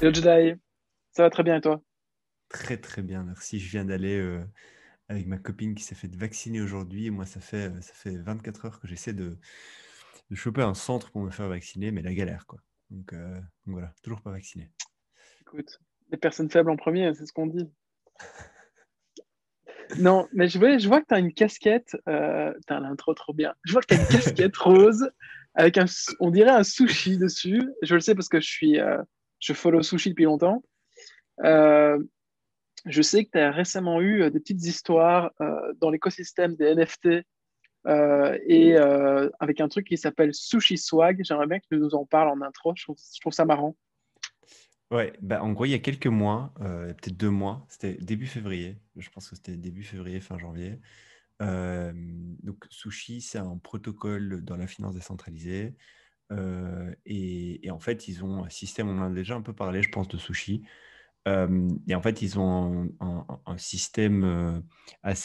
Hello Jedi, ça va très bien et toi? Très très bien, merci. Je viens d'aller avec ma copine qui s'est fait vacciner aujourd'hui. Et moi, ça fait 24 heures que j'essaie de choper un centre pour me faire vacciner, mais la galère, quoi. Donc voilà, toujours pas vacciné. Écoute, les personnes faibles en premier, c'est ce qu'on dit. Non, mais je vois que tu as une casquette, t'as l'intro trop bien. Je vois que tu as une casquette rose avec on dirait un sushi dessus. Je le sais parce que je follow sushi depuis longtemps. Euh, je sais que tu as récemment eu des petites histoires dans l'écosystème des NFT avec un truc qui s'appelle Sushi Swag. J'aimerais bien que tu nous en parles en intro. Je trouve ça marrant. Ouais, bah, en gros, il y a quelques mois, peut-être 2 mois, c'était début février. Je pense que c'était début février, fin janvier. Euh, donc, Sushi, c'est un protocole dans la finance décentralisée. Et en fait, ils ont un système, on en a déjà un peu parlé, je pense, de Sushi. Et en fait, ils ont un système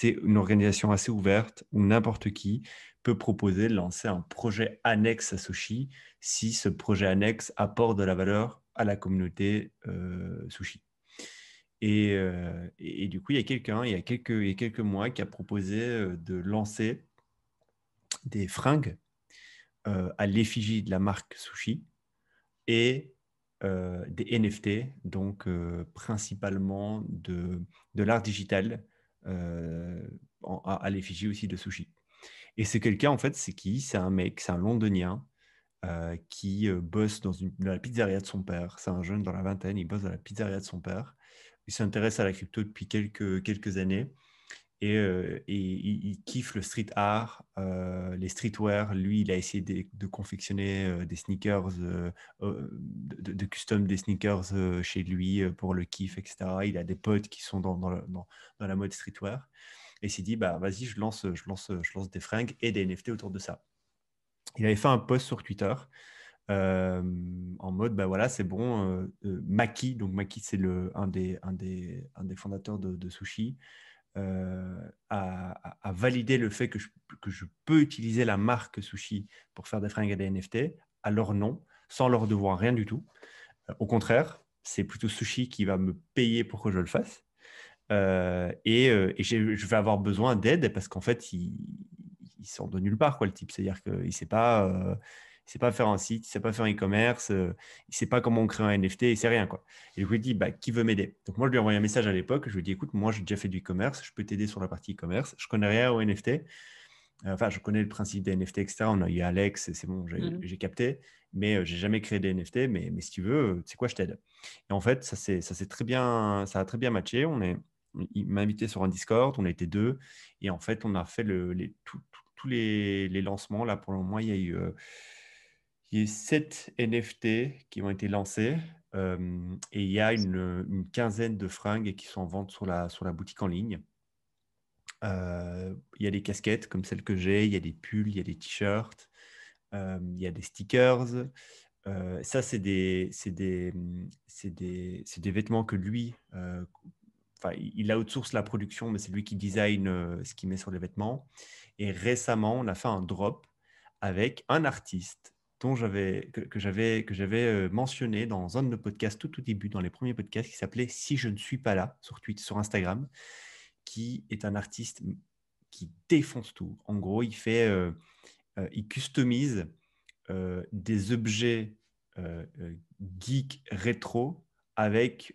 une organisation assez ouverte où n'importe qui peut proposer de lancer un projet annexe à Sushi si ce projet annexe apporte de la valeur à la communauté Sushi. Et du coup, il y a quelques mois, qui a proposé de lancer des fringues à l'effigie de la marque Sushi et des NFT, donc principalement de l'art digital à l'effigie aussi de Sushi. Et c'est quelqu'un, en fait, c'est qui? C'est un mec, c'est un londonien qui bosse dans la pizzeria de son père. C'est un jeune dans la vingtaine, il bosse dans la pizzeria de son père. Il s'intéresse à la crypto depuis quelques années. Et il kiffe le street art, les streetwear. Lui, il a essayé de confectionner des sneakers, de custom des sneakers chez lui pour le kiff, etc. Il a des potes qui sont dans la mode streetwear. Et il s'est dit, bah, vas-y, je lance des fringues et des NFT autour de ça. Il avait fait un post sur Twitter euh, en mode, bah voilà, c'est bon. Maki, donc Maki, c'est un des fondateurs de Sushi à valider le fait que je peux utiliser la marque Sushi pour faire des fringues et des NFT à leur nom, sans leur devoir rien du tout. Au contraire, c'est plutôt Sushi qui va me payer pour que je le fasse. Et je vais avoir besoin d'aide parce qu'en fait, il sort de nulle part, quoi, le type. C'est-à-dire qu'il ne sait pas faire un site, il ne sait pas faire un e-commerce, il ne sait pas comment on crée un NFT, il ne sait rien, quoi. Et je lui ai dit, bah, qui veut m'aider? Donc moi, je lui ai envoyé un message à l'époque. Je lui ai dit, écoute, moi, j'ai déjà fait du e-commerce, je peux t'aider sur la partie e-commerce. Je connais rien au NFT. Enfin, je connais le principe des NFT, etc. On a eu Alex, c'est bon, j'ai Mhm. j'ai capté, mais j'ai jamais créé des NFT. Mais si tu veux, tu sais quoi, je t'aide. Et en fait, ça s'est très bien, ça a très bien matché. Il m'a invité sur un Discord, on a été deux, et en fait, on a fait tous les lancements. Là, pour le moment, il y a eu 7 NFT qui ont été lancés, et il y a une quinzaine de fringues qui sont en vente sur la boutique en ligne. Il y a des casquettes comme celle que j'ai, il y a des pulls, il y a des t-shirts, il y a des stickers. Ça, c'est des vêtements que lui, enfin, il outsource la production, mais c'est lui qui design ce qu'il met sur les vêtements. Et récemment, on a fait un drop avec un artiste que j'avais mentionné dans un de nos podcasts tout au début, dans les premiers podcasts, qui s'appelait Si je ne suis pas là, sur Twitter, sur Instagram, qui est un artiste qui défonce tout. En gros, il customise des objets geek rétro avec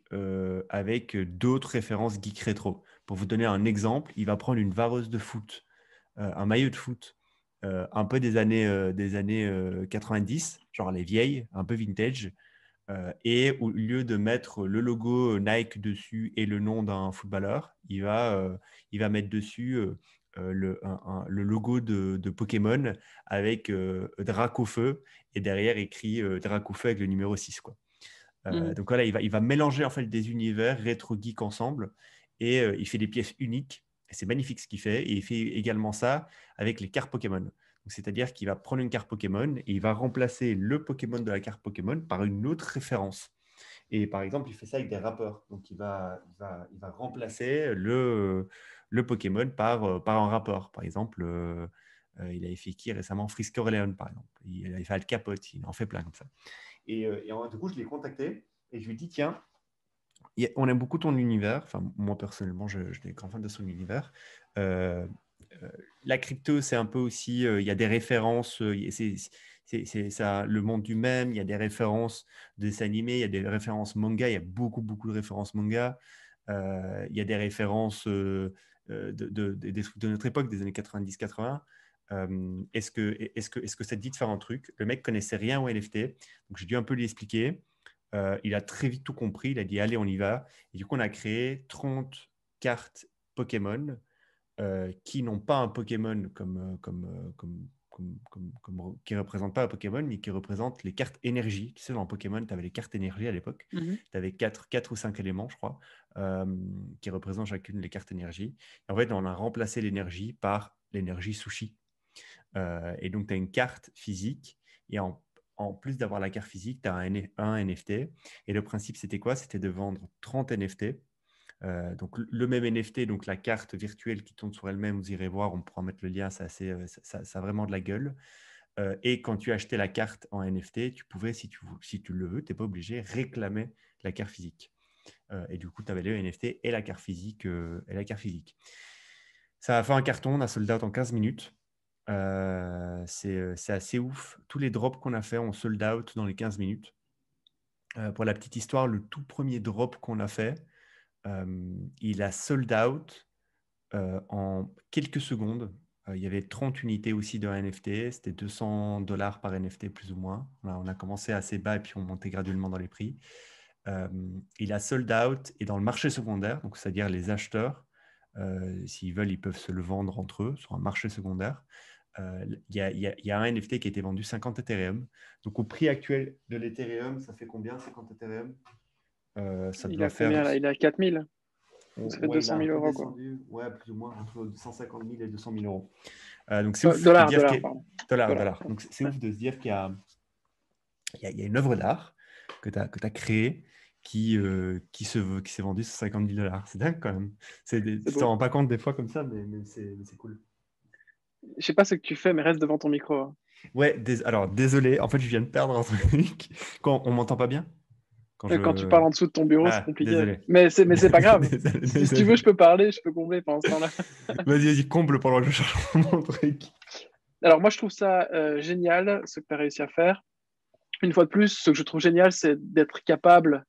d'autres références geek rétro. Pour vous donner un exemple, il va prendre une vareuse de foot, un maillot de foot, un peu des années 90, genre les vieilles, un peu vintage, et au lieu de mettre le logo Nike dessus et le nom d'un footballeur, il va mettre dessus le logo de Pokémon avec Dracofeu et derrière écrit Dracofeu avec le numéro 6, quoi. Mhm. Donc voilà, il va mélanger en fait des univers rétro-geek ensemble et il fait des pièces uniques. Et c'est magnifique ce qu'il fait. Et il fait également ça avec les cartes Pokémon. Donc, c'est-à-dire qu'il va prendre une carte Pokémon et il va remplacer le Pokémon de la carte Pokémon par une autre référence. Et par exemple, il fait ça avec des rappeurs. Donc, il va remplacer le Pokémon par un rappeur. Par exemple, il avait fait qui récemment? Frisk Orleans, par exemple. Il avait fait Al Capote. Il en fait plein comme ça. Du coup, je l'ai contacté Et je lui dis, tiens, on aime beaucoup ton univers. Enfin, moi, personnellement, je suis grand fan de son univers. Euh, la crypto, c'est un peu aussi, il y a des références, c'est ça, le monde du mème, il y a des références de dessins animés, il y a des références manga, il y a beaucoup, beaucoup de références manga. Il y a des références des trucs de notre époque, des années 90-80. Est-ce que ça te dit de faire un truc? Le mec connaissait rien au NFT, donc j'ai dû un peu lui expliquer. Il a très vite tout compris, il a dit allez, on y va. Et du coup, on a créé 30 cartes Pokémon qui n'ont pas un Pokémon qui ne représente pas un Pokémon, mais qui représente les cartes énergie. Tu sais, dans Pokémon, tu avais les cartes énergie à l'époque. Mhm. Tu avais 4 ou 5 éléments, je crois, euh, qui représentent chacune les cartes énergie. Et en fait, on a remplacé l'énergie par l'énergie sushi. Et donc, tu as une carte physique et en plus d'avoir la carte physique, tu as un NFT. Et le principe, c'était quoi? C'était de vendre 30 NFT. Donc, le même NFT, donc la carte virtuelle qui tourne sur elle-même, vous irez voir, on pourra mettre le lien, ça a vraiment de la gueule. Et quand tu achetais la carte en NFT, tu pouvais, si tu le veux, tu n'es pas obligé, réclamer la carte physique. Et du coup, tu avais le NFT et la carte physique. Ça a fait un carton, on a sold out en 15 minutes. C'est assez ouf. Tous les drops qu'on a fait, on sold out dans les 15 minutes. Pour la petite histoire, le tout premier drop qu'on a fait, il a sold out en quelques secondes. Il y avait 30 unités aussi de NFT. C'était $200 par NFT plus ou moins. On a commencé assez bas et puis on montait graduellement dans les prix. Il a sold out et dans le marché secondaire, donc c'est-à-dire les acheteurs, s'ils veulent, ils peuvent se le vendre entre eux sur un marché secondaire. Il y a un NFT qui a été vendu 50 Ethereum. Donc au prix actuel de l'Ethereum, ça fait combien 50 Ethereum? Ça Il doit a faire. combien là? Il a 4000. Donc ça fait Ouais, il 200 a un 000 peu euros, quoi. descendu. Ouais, plus ou moins entre 150 000 et 200 000 euros. Donc c'est ouf de Dollars, dire dollars, qu'il y a. pardon. Dollars, Dollars. dollars. Donc c'est ouf de se dire qu'il y a une œuvre d'art que tu as créée qui s'est vendue 50 000 dollars. C'est dingue quand même. Tu C'est t'en beau. rends pas compte des fois comme ça, mais c'est cool. Je sais pas ce que tu fais, mais reste devant ton micro, hein. Ouais, alors désolé, en fait je viens de perdre un truc. Quand on m'entend pas bien? Quand Quand tu je. parles en dessous de ton bureau, c'est Ah, compliqué. désolé. Mais c'est pas grave. Désolé, Si tu veux, désolé. je peux parler, je peux combler pendant ce temps-là. Vas-y, comble pendant que je cherche mon truc. Alors moi, je trouve ça génial, ce que tu as réussi à faire. Une fois de plus, ce que je trouve génial, c'est d'être capable,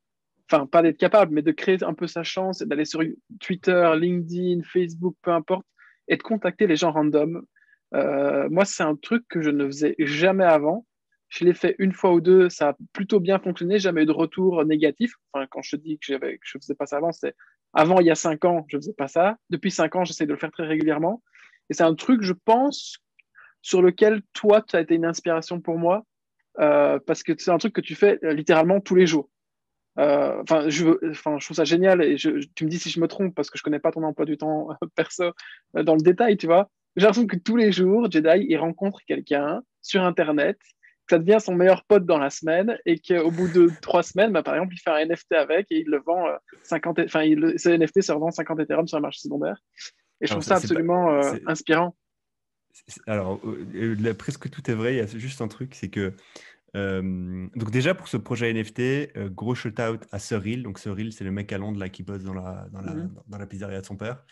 enfin pas d'être capable, mais de créer un peu sa chance et d'aller sur Twitter, LinkedIn, Facebook, peu importe, et de contacter les gens random. Moi, c'est un truc que je ne faisais jamais avant. Je l'ai fait une fois ou deux, ça a plutôt bien fonctionné, jamais eu de retour négatif. Enfin, quand je te dis que je faisais pas ça avant, c'est avant, il y a 5 ans, je faisais pas ça. Depuis 5 ans, j'essaie de le faire très régulièrement. Et c'est un truc, je pense, sur lequel toi, tu as été une inspiration pour moi, parce que c'est un truc que tu fais littéralement tous les jours. Je trouve ça génial et tu me dis si je me trompe parce que je connais pas ton emploi du temps perso dans le détail, tu vois. J'ai l'impression que tous les jours, Jedi, il rencontre quelqu'un sur Internet, que ça devient son meilleur pote dans la semaine et qu'au bout de 3 semaines, bah, par exemple, il fait un NFT avec et il le vend 50, enfin, ce NFT se revend 50 Ethereum sur le marché secondaire. Et je Alors, trouve ça c'est pas. absolument inspirant. Alors, presque tout est vrai. Il y a juste un truc, c'est que. Donc, déjà, pour ce projet NFT, gros shout-out à Cyril. Donc, Cyril, c'est le mec à Londres là, qui bosse Mhm. dans la pizzeria de son père.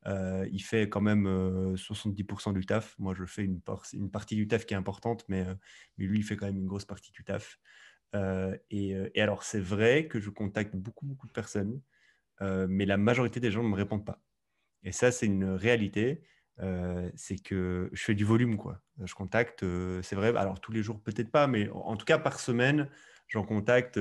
Il fait quand même 70% du taf. Moi, je fais une partie du taf qui est importante, mais lui, il fait quand même une grosse partie du taf. Et alors, c'est vrai que je contacte beaucoup, beaucoup de personnes, mais la majorité des gens ne me répondent pas. Et ça, c'est une réalité. C'est que je fais du volume, quoi. Je contacte, c'est vrai, alors tous les jours, peut-être pas, mais en tout cas, par semaine, j'en contacte,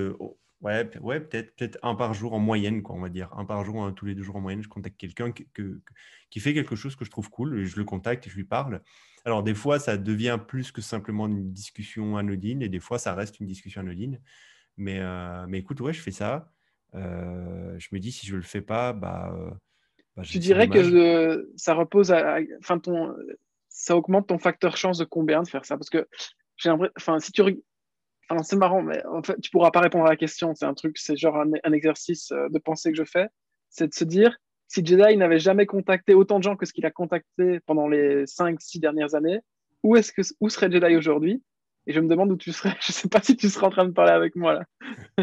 ouais, peut-être un par jour en moyenne, quoi, on va dire. Un par jour, tous les 2 jours en moyenne, je contacte quelqu'un qui fait quelque chose que je trouve cool, et je le contacte et je lui parle. Alors, des fois, ça devient plus que simplement une discussion anodine, et des fois, ça reste une discussion anodine. Mais écoute, ouais, je fais ça. Je me dis, si je le fais pas, Tu c'est dirais que dommage. ça repose enfin, ça augmente ton facteur chance de combien de faire ça? Parce que j'ai l'impression, enfin, enfin, c'est marrant, mais en fait, tu pourras pas répondre à la question. C'est un truc, c'est genre un exercice de pensée que je fais. C'est de se dire, si Jedi n'avait jamais contacté autant de gens que ce qu'il a contacté pendant les 5, 6 dernières années, où serait Jedi aujourd'hui? et je me demande où tu serais. Je sais pas si tu serais en train de parler avec moi là.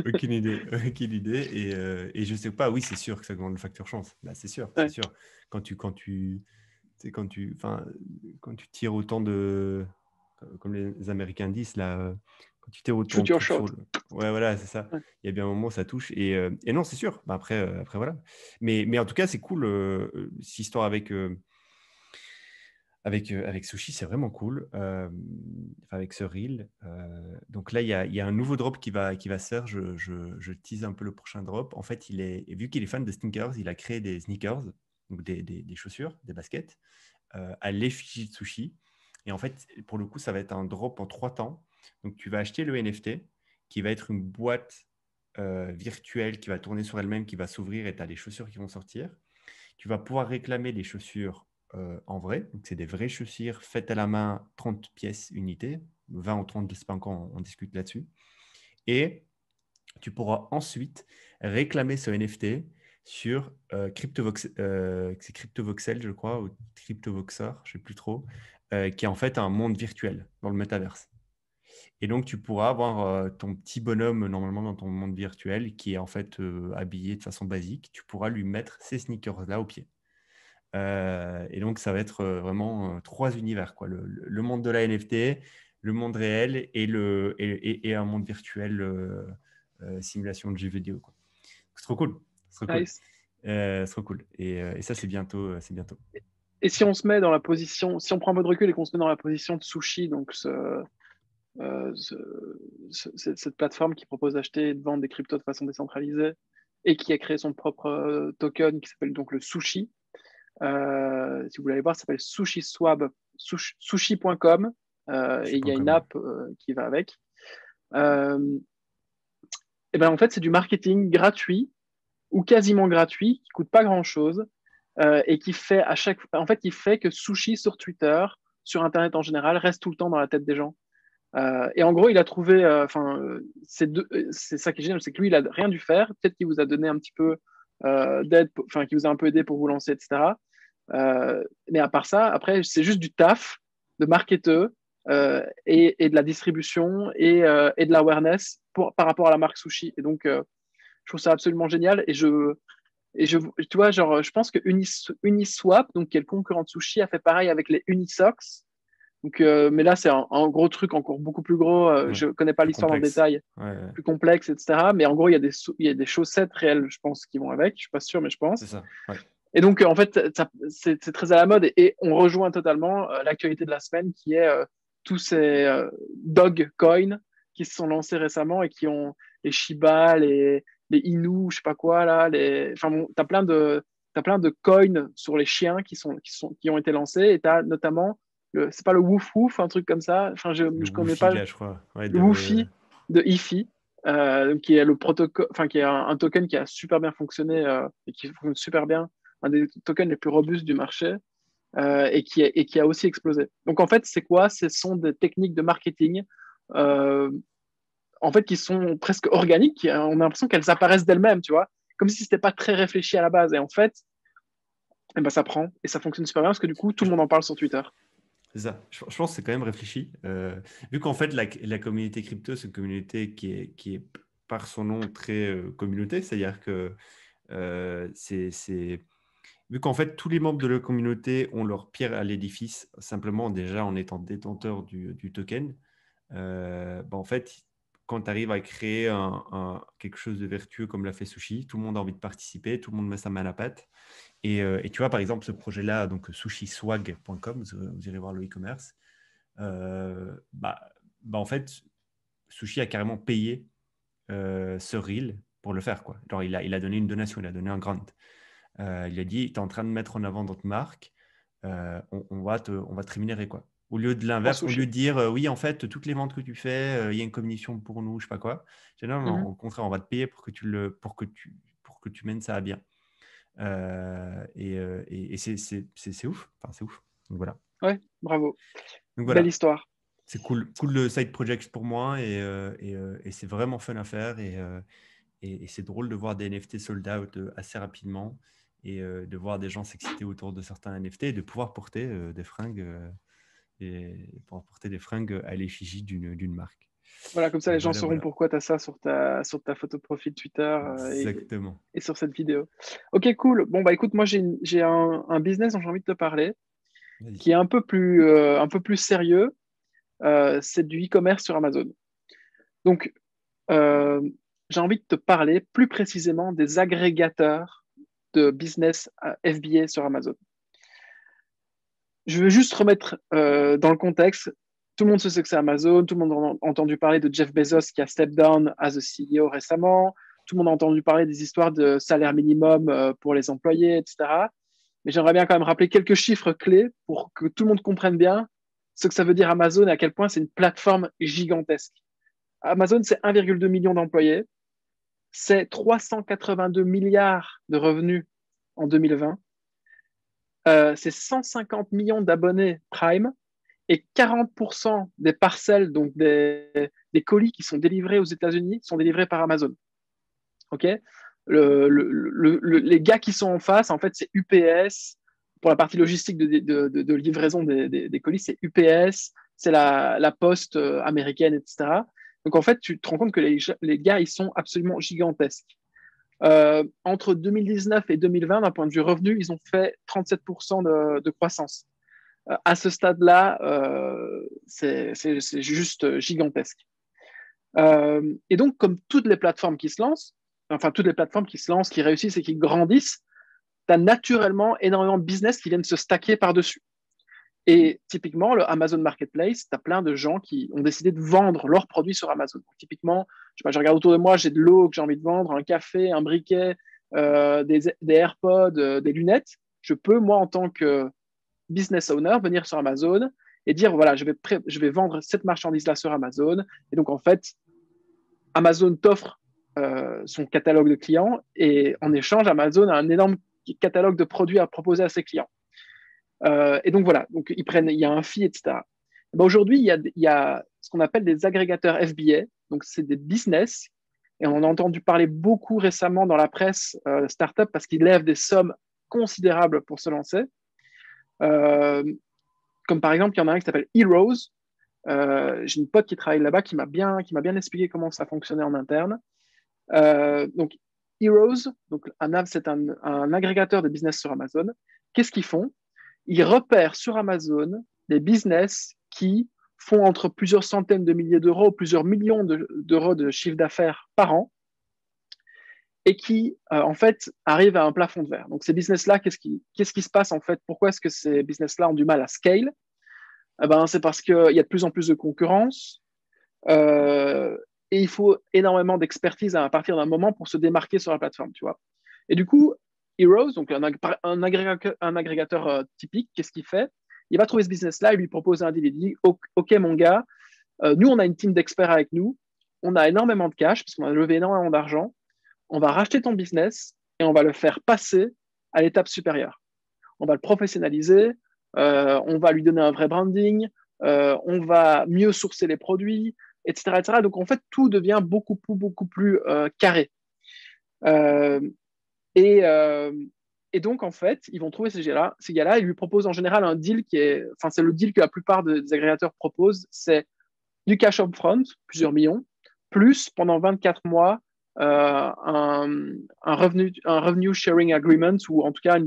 Aucune idée, aucune idée. Et je sais pas, oui, c'est sûr que ça augmente le facteur chance. Là, c'est sûr, c'est Ouais. sûr. Tu sais, enfin, quand tu tires autant de, comme les Américains disent, là, quand tu tires autant Shoot de your trucs shot. sur le. Ouais, voilà, c'est ça. Ouais. Il y a bien un moment où ça touche. Et non, c'est sûr. Bah, après, voilà. Mais en tout cas, c'est cool, cette histoire avec Sushi, c'est vraiment cool. Enfin, avec ce reel. Donc là, il y a un nouveau drop qui va se faire. Je tease un peu le prochain drop. En fait, vu qu'il est fan de sneakers, il a créé des sneakers, donc des chaussures, des baskets, à l'effigie de Sushi. Et en fait, pour le coup, ça va être un drop en 3 temps. Donc, tu vas acheter le NFT, qui va être une boîte virtuelle qui va tourner sur elle-même, qui va s'ouvrir et tu as les chaussures qui vont sortir. Tu vas pouvoir réclamer les chaussures en vrai. Donc, c'est des vraies chaussures faites à la main, 30 pièces unité, 20 ou 30, je ne sais pas encore, on discute là-dessus. Et tu pourras ensuite réclamer ce NFT sur c'est CryptoVoxel, je crois, ou CryptoVoxer, je ne sais plus trop, qui est en fait un monde virtuel dans le métaverse. Et donc, tu pourras avoir ton petit bonhomme normalement dans ton monde virtuel qui est en fait habillé de façon basique. Tu pourras lui mettre ces sneakers-là au pied. Et donc, ça va être vraiment 3 univers, quoi. Le monde de la NFT, le monde réel et un monde virtuel, simulation de jeux vidéo, quoi. C'est trop cool. C'est trop cool. Nice. C'est trop cool. Et ça, c'est bientôt. C'est bientôt. Et si on se met dans la position, si on prend un peu de recul et qu'on se met dans la position de Sushi, donc euh, ce- cette plateforme qui propose d'acheter et de vendre des cryptos de façon décentralisée et qui a créé son propre token qui s'appelle donc le Sushi. Si vous voulez aller voir, ça s'appelle SushiSwap, sushi.com, et il y a une Sushi.com, ouais. app qui va avec. Euh, et ben en fait, c'est du marketing gratuit ou quasiment gratuit qui coûte pas grand-chose et qui fait en fait, qui fait que Sushi sur Twitter, sur Internet en général, reste tout le temps dans la tête des gens. Et en gros, il a trouvé, c'est ça qui est génial, c'est que lui, il a rien dû faire. Peut-être qu'il vous a donné un petit peu d'aide, enfin, qu'il vous a un peu aidé pour vous lancer, etc. Mais à part ça, après, c'est juste du taf de marketeur et de la distribution et de l'awareness par rapport à la marque Sushi. Et donc, je trouve ça absolument génial. Tu vois, genre, je pense que Uniswap, donc qui est le concurrent de Sushi, a fait pareil avec les Unisocks. Donc, mais là, c'est un gros truc encore beaucoup plus gros. Ouais. Je ne connais pas Plus l'histoire dans le complexe. détail, Ouais, ouais. plus complexe, etc. Mais en gros, il y a des chaussettes réelles, je pense, qui vont avec. Je ne suis pas sûr, mais je C'est pense. ça. Ouais. Et donc, en fait, c'est très à la mode et on rejoint totalement l'actualité de la semaine qui est tous ces dog coins qui se sont lancés récemment et qui ont les Shiba, les Inu, je sais pas quoi, là. Enfin, bon, t'as plein de coins sur les chiens qui ont été lancés et t'as notamment, c'est pas le Woof Woof, un truc comme ça. Enfin, Le je connais Wi-Fi, pas là, je crois. Ouais, le Woofy de IFI, qui est le protocole, enfin, qui est un token qui a super bien fonctionné et qui fonctionne super bien, un des tokens les plus robustes du marché et qui a aussi explosé. Donc en fait, c'est quoi? Ce sont des techniques de marketing euh, en fait qui sont presque organiques. On a l'impression qu'elles apparaissent d'elles-mêmes, tu vois, comme si c'était pas très réfléchi à la base. Et en fait, eh ben, ça prend et ça fonctionne super bien parce que du coup, tout le monde en parle sur Twitter. C'est ça. Je pense que c'est quand même réfléchi. Vu qu'en fait, la communauté crypto, c'est une communauté qui est par son nom très communauté, c'est-à-dire que vu qu'en fait, tous les membres de la communauté ont leur pierre à l'édifice, simplement déjà en étant détenteurs du token, bah, en fait, quand tu arrives à créer quelque chose de vertueux comme l'a fait Sushi, tout le monde a envie de participer, tout le monde met sa main à la pâte. Et tu vois, par exemple, ce projet-là, donc sushiswag.com, vous irez voir le e-commerce, en fait, Sushi a carrément payé ce reel pour le faire, quoi. Genre, il a donné une donation, il a donné un grant. Il a dit, tu es en train de mettre en avant notre marque, on va te rémunérer, quoi. Au lieu de En l'inverse, au lieu sushi. de dire, oui, en fait, toutes les ventes que tu fais, il y a une commission pour nous, je sais pas quoi. J'ai dit, non, non, Mhm. au contraire, on va te payer pour que tu mènes ça à bien. Et c'est ouf. Enfin, c'est ouf. Donc voilà. Ouais, bravo. Donc Belle voilà. histoire. C'est cool. Cool le side project pour moi et c'est vraiment fun à faire. Et c'est drôle de voir des NFT sold out assez rapidement et de voir des gens s'exciter autour de certains NFT et de pouvoir porter des fringues pour porter des fringues à l'effigie d'une marque. Voilà, comme ça, les gens Voilà, sauront voilà. pourquoi tu as ça sur ta photo de profil Twitter Exactement. et sur cette vidéo. Ok, cool. Bon, bah écoute, moi, j'ai un business dont j'ai envie de te parler Vas-y. qui est un peu plus sérieux. C'est du e-commerce sur Amazon. Donc, euh, j'ai envie de te parler plus précisément des agrégateurs de business FBA sur Amazon. Je veux juste remettre dans le contexte. Tout le monde sait ce que c'est Amazon. Tout le monde a entendu parler de Jeff Bezos qui a step down as a CEO récemment. Tout le monde a entendu parler des histoires de salaire minimum pour les employés, etc. Mais j'aimerais bien quand même rappeler quelques chiffres clés pour que tout le monde comprenne bien ce que ça veut dire Amazon et à quel point c'est une plateforme gigantesque. Amazon, c'est 1,2 million d'employés. C'est 382 milliards de revenus en 2020. C'est 150 millions d'abonnés Prime et 40% des parcelles, donc des colis qui sont délivrés aux États-Unis, sont délivrés par Amazon. OK. Les gars qui sont en face, en fait, c'est UPS. Pour la partie logistique de livraison des colis, c'est UPS, c'est la poste américaine, etc. Donc, en fait, tu te rends compte que les gars, ils sont absolument gigantesques. Entre 2019 et 2020, d'un point de vue revenu, ils ont fait 37% de croissance. À ce stade-là, c'est juste gigantesque. Et donc, comme toutes les plateformes qui se lancent, enfin toutes les plateformes qui se lancent, qui réussissent et qui grandissent, tu as naturellement énormément de business qui viennent se stacker par-dessus. Et typiquement, le Amazon Marketplace, tu as plein de gens qui ont décidé de vendre leurs produits sur Amazon. Donc, typiquement, je regarde autour de moi, j'ai de l'eau que j'ai envie de vendre, un café, un briquet, des AirPods, des lunettes. Je peux, moi, en tant que business owner, venir sur Amazon et dire, voilà, je vais vendre cette marchandise-là sur Amazon. Et donc, en fait, Amazon t'offre son catalogue de clients et en échange, Amazon a un énorme catalogue de produits à proposer à ses clients. Et donc voilà, donc il y a un fee, etc. Ben aujourd'hui, il y a ce qu'on appelle des agrégateurs FBA, donc c'est des business, et on a entendu parler beaucoup récemment dans la presse startup parce qu'ils lèvent des sommes considérables pour se lancer. Comme par exemple, il y en a un qui s'appelle Heroes. J'ai une pote qui travaille là-bas qui m'a bien expliqué comment ça fonctionnait en interne. Donc, Heroes, donc c'est un agrégateur de business sur Amazon. Qu'est-ce qu'ils font? Ils repèrent sur Amazon des business qui font entre plusieurs centaines de milliers d'euros, plusieurs millions d'euros de chiffre d'affaires par an et qui, en fait, arrivent à un plafond de verre. Donc, ces business-là, qu'est-ce qui se passe en fait? Pourquoi est-ce que ces business-là ont du mal à scale? C'est parce qu'il y a de plus en plus de concurrence et il faut énormément d'expertise à partir d'un moment pour se démarquer sur la plateforme, tu vois. Et du coup, Heroes, donc un agrégateur typique, qu'est-ce qu'il fait? Il va trouver ce business-là, il lui propose un deal, il dit, OK, mon gars, nous, on a une team d'experts avec nous, on a énormément de cash, parce qu'on a levé énormément d'argent, on va racheter ton business et on va le faire passer à l'étape supérieure. On va le professionnaliser, on va lui donner un vrai branding, on va mieux sourcer les produits, etc., etc. Donc, en fait, tout devient beaucoup plus carré. Euh, et, euh, et donc, en fait, ils vont trouver ces gars-là, ils lui proposent en général un deal c'est le deal que la plupart des agrégateurs proposent, c'est du cash up front, plusieurs millions, plus pendant 24 mois, un revenue sharing agreement, ou en tout cas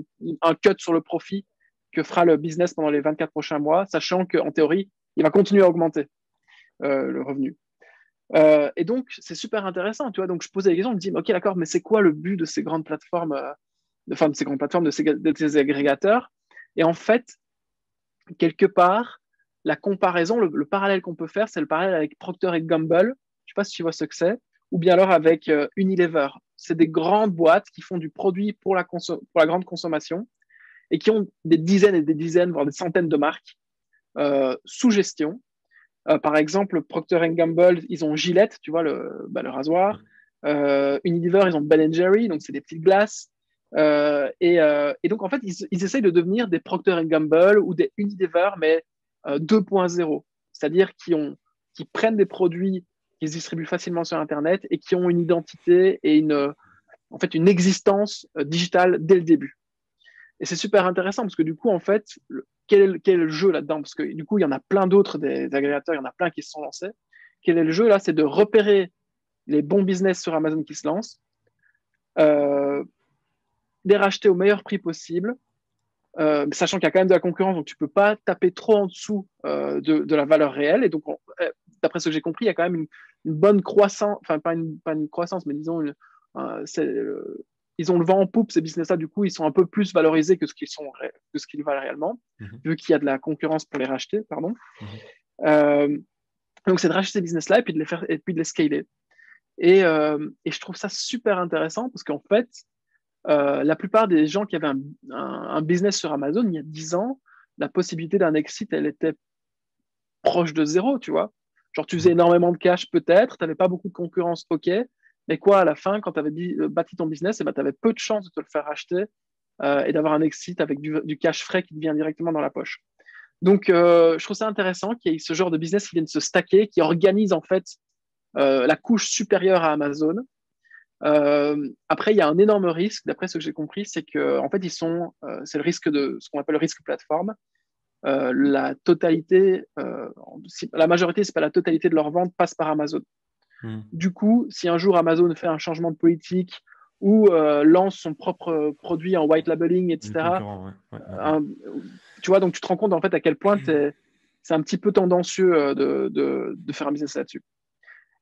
un cut sur le profit que fera le business pendant les 24 prochains mois, sachant qu'en théorie, il va continuer à augmenter le revenu. Et donc, c'est super intéressant, tu vois. Donc, je posais la question, je me dis, OK, d'accord, mais c'est quoi le but de ces grandes plateformes, de ces agrégateurs? Et en fait, quelque part, la comparaison, le parallèle qu'on peut faire, c'est le parallèle avec Procter et Gamble. Je ne sais pas si tu vois ce que c'est, ou bien alors avec Unilever. C'est des grandes boîtes qui font du produit pour la grande consommation et qui ont des dizaines et des dizaines, voire des centaines de marques sous gestion. Par exemple, Procter Gamble, ils ont Gillette, tu vois, le rasoir. Unilever, ils ont Ben Jerry, donc c'est des petites glaces. Et donc, en fait, ils essayent de devenir des Procter Gamble ou des Unilever, mais 2.0, c'est-à-dire qui prennent des produits qu'ils distribuent facilement sur Internet et qui ont une identité et en fait, une existence digitale dès le début. Et c'est super intéressant parce que du coup, en fait, quel est le jeu là-dedans? Parce que du coup, il y en a plein d'autres des agrégateurs, il y en a plein qui se sont lancés. Quel est le jeu là? C'est de repérer les bons business sur Amazon qui se lancent, euh, les racheter au meilleur prix possible, sachant qu'il y a quand même de la concurrence, donc tu peux pas taper trop en dessous de la valeur réelle. Et donc, d'après ce que j'ai compris, il y a quand même une bonne croissance, enfin pas une croissance, mais disons, ils ont le vent en poupe, ces business-là, du coup, ils sont un peu plus valorisés que ce qu'ils valent réellement, vu qu'il y a de la concurrence pour les racheter, pardon. Donc, c'est de racheter ces business-là et puis de les scaler. Et je trouve ça super intéressant parce qu'en fait, la plupart des gens qui avaient un business sur Amazon il y a 10 ans, la possibilité d'un exit, elle était proche de zéro, tu vois. Genre, tu faisais énormément de cash peut-être, tu n'avais pas beaucoup de concurrence, ok. Mais quoi, à la fin, quand tu avais bâti ton business, eh ben, tu avais peu de chances de te le faire racheter et d'avoir un exit avec du cash frais qui te vient directement dans la poche. Donc, je trouve ça intéressant qu'il y ait ce genre de business qui viennent se stacker, qui organise en fait la couche supérieure à Amazon. Après, il y a un énorme risque, d'après ce que j'ai compris, c'est que en fait, c'est le risque de ce qu'on appelle le risque plateforme. La totalité, la majorité, c'est pas la totalité de leur vente passe par Amazon. Du coup, si un jour Amazon fait un changement de politique ou lance son propre produit en white labeling, etc., tu vois, donc tu te rends compte en fait à quel point c'est un petit peu tendancieux de faire un business là-dessus.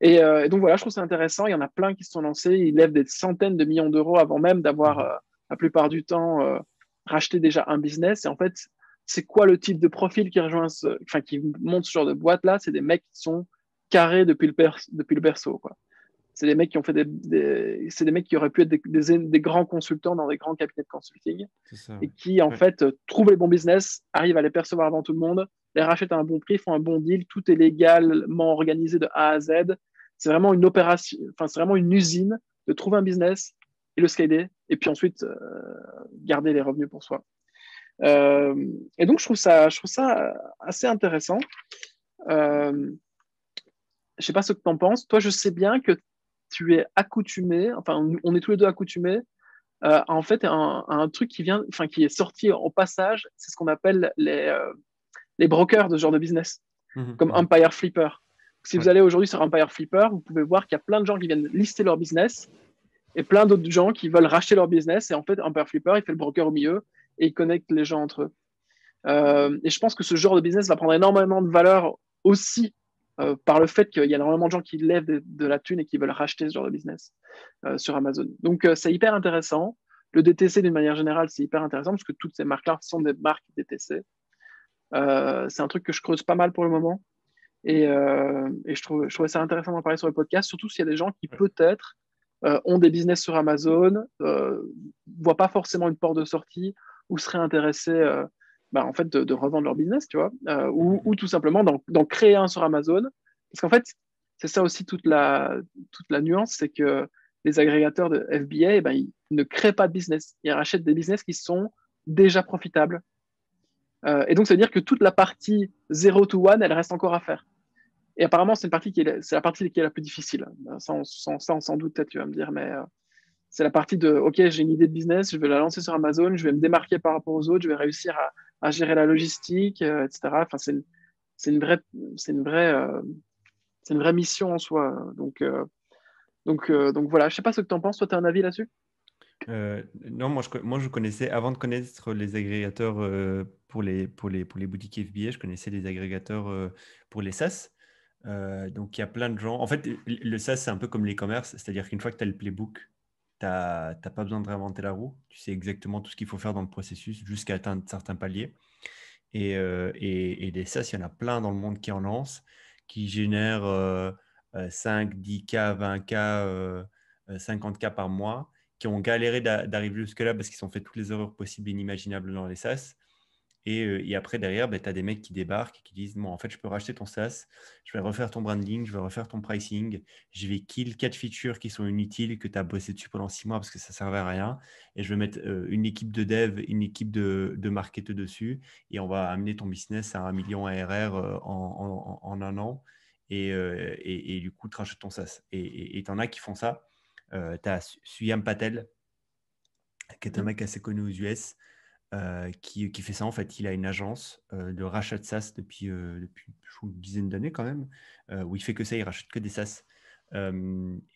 Et donc voilà, je trouve c'est intéressant. Il y en a plein qui se sont lancés. Ils lèvent des centaines de millions d'euros avant même d'avoir, la plupart du temps, racheté déjà un business. Et en fait, c'est quoi le type de profil qui monte ce genre de boîte-là? C'est des mecs qui sont carrés depuis le berceau, quoi. C'est des mecs qui ont fait c'est des mecs qui auraient pu être des grands consultants dans des grands cabinets de consulting et qui, en fait, trouvent les bons business, arrivent à les percevoir avant tout le monde, les rachètent à un bon prix, font un bon deal, tout est légalement organisé de A à Z. C'est vraiment une opération, enfin, c'est vraiment une usine de trouver un business et le scaler et puis ensuite garder les revenus pour soi. Et donc, je trouve ça assez intéressant. Je sais pas ce que tu en penses. Toi, je sais bien que tu es accoutumé, enfin, on est tous les deux accoutumés, en fait, un truc qui est sorti au passage, c'est ce qu'on appelle les brokers de ce genre de business, comme Empire Flipper. Si vous allez aujourd'hui sur Empire Flipper, vous pouvez voir qu'il y a plein de gens qui viennent lister leur business et plein d'autres gens qui veulent racheter leur business. Et en fait, Empire Flipper, il fait le broker au milieu et il connecte les gens entre eux. Et je pense que ce genre de business va prendre énormément de valeur aussi par le fait qu'il y a énormément de gens qui lèvent de la thune et qui veulent racheter ce genre de business sur Amazon. Donc, c'est hyper intéressant. Le DTC, d'une manière générale, c'est hyper intéressant parce que toutes ces marques-là sont des marques DTC. C'est un truc que je creuse pas mal pour le moment. Et je trouvais ça intéressant d'en parler sur le podcast, surtout s'il y a des gens qui peut-être ont des business sur Amazon, voient pas forcément une porte de sortie ou seraient intéressés en fait, de revendre leur business, tu vois, ou tout simplement d'en créer un sur Amazon. Parce qu'en fait, c'est ça aussi toute la nuance, c'est que les agrégateurs de FBA, ils ne créent pas de business. Ils rachètent des business qui sont déjà profitables. Et donc, ça veut dire que toute la partie 0 to 1, elle reste encore à faire. Et apparemment, c'est la partie qui est la plus difficile. Sans doute, peut-être, tu vas me dire, mais c'est la partie de, OK, j'ai une idée de business, je vais la lancer sur Amazon, je vais me démarquer par rapport aux autres, je vais réussir à gérer la logistique, etc. Enfin, c'est une vraie, c'est une vraie, c'est une vraie mission en soi. Donc voilà, je sais pas ce que tu en penses. Toi, tu as un avis là-dessus? Non, moi je connaissais, avant de connaître les agrégateurs pour les boutiques FBA, je connaissais les agrégateurs pour les SaaS. Donc il y a plein de gens. En fait, le SaaS, c'est un peu comme l'e-commerce, c'est-à-dire qu'une fois que tu as le playbook, tu n'as pas besoin de réinventer la roue. Tu sais exactement tout ce qu'il faut faire dans le processus jusqu'à atteindre certains paliers. Et des SaaS, il y en a plein dans le monde qui en lancent, qui génèrent 5, 10K, 20K, 50K par mois, qui ont galéré d'arriver jusque-là parce qu'ils ont fait toutes les erreurs possibles et inimaginables dans les SaaS. Et après, derrière, tu as des mecs qui débarquent et qui disent, bon, en fait, je peux racheter ton SaaS, je vais refaire ton branding, je vais refaire ton pricing, je vais kill 4 features qui sont inutiles, que tu as bossé dessus pendant 6 mois parce que ça ne servait à rien, et je vais mettre une équipe de dev, une équipe de marketeurs dessus, et on va amener ton business à 1 million ARR en un an, et du coup, tu rachètes ton SaaS. Et tu en as qui font ça. Tu as Suyam Patel, qui est un mec assez connu aux US, qui fait ça. En fait, il a une agence de rachat de SaaS depuis je trouve, une dizaine d'années quand même, où il fait que ça, il rachète que des SaaS.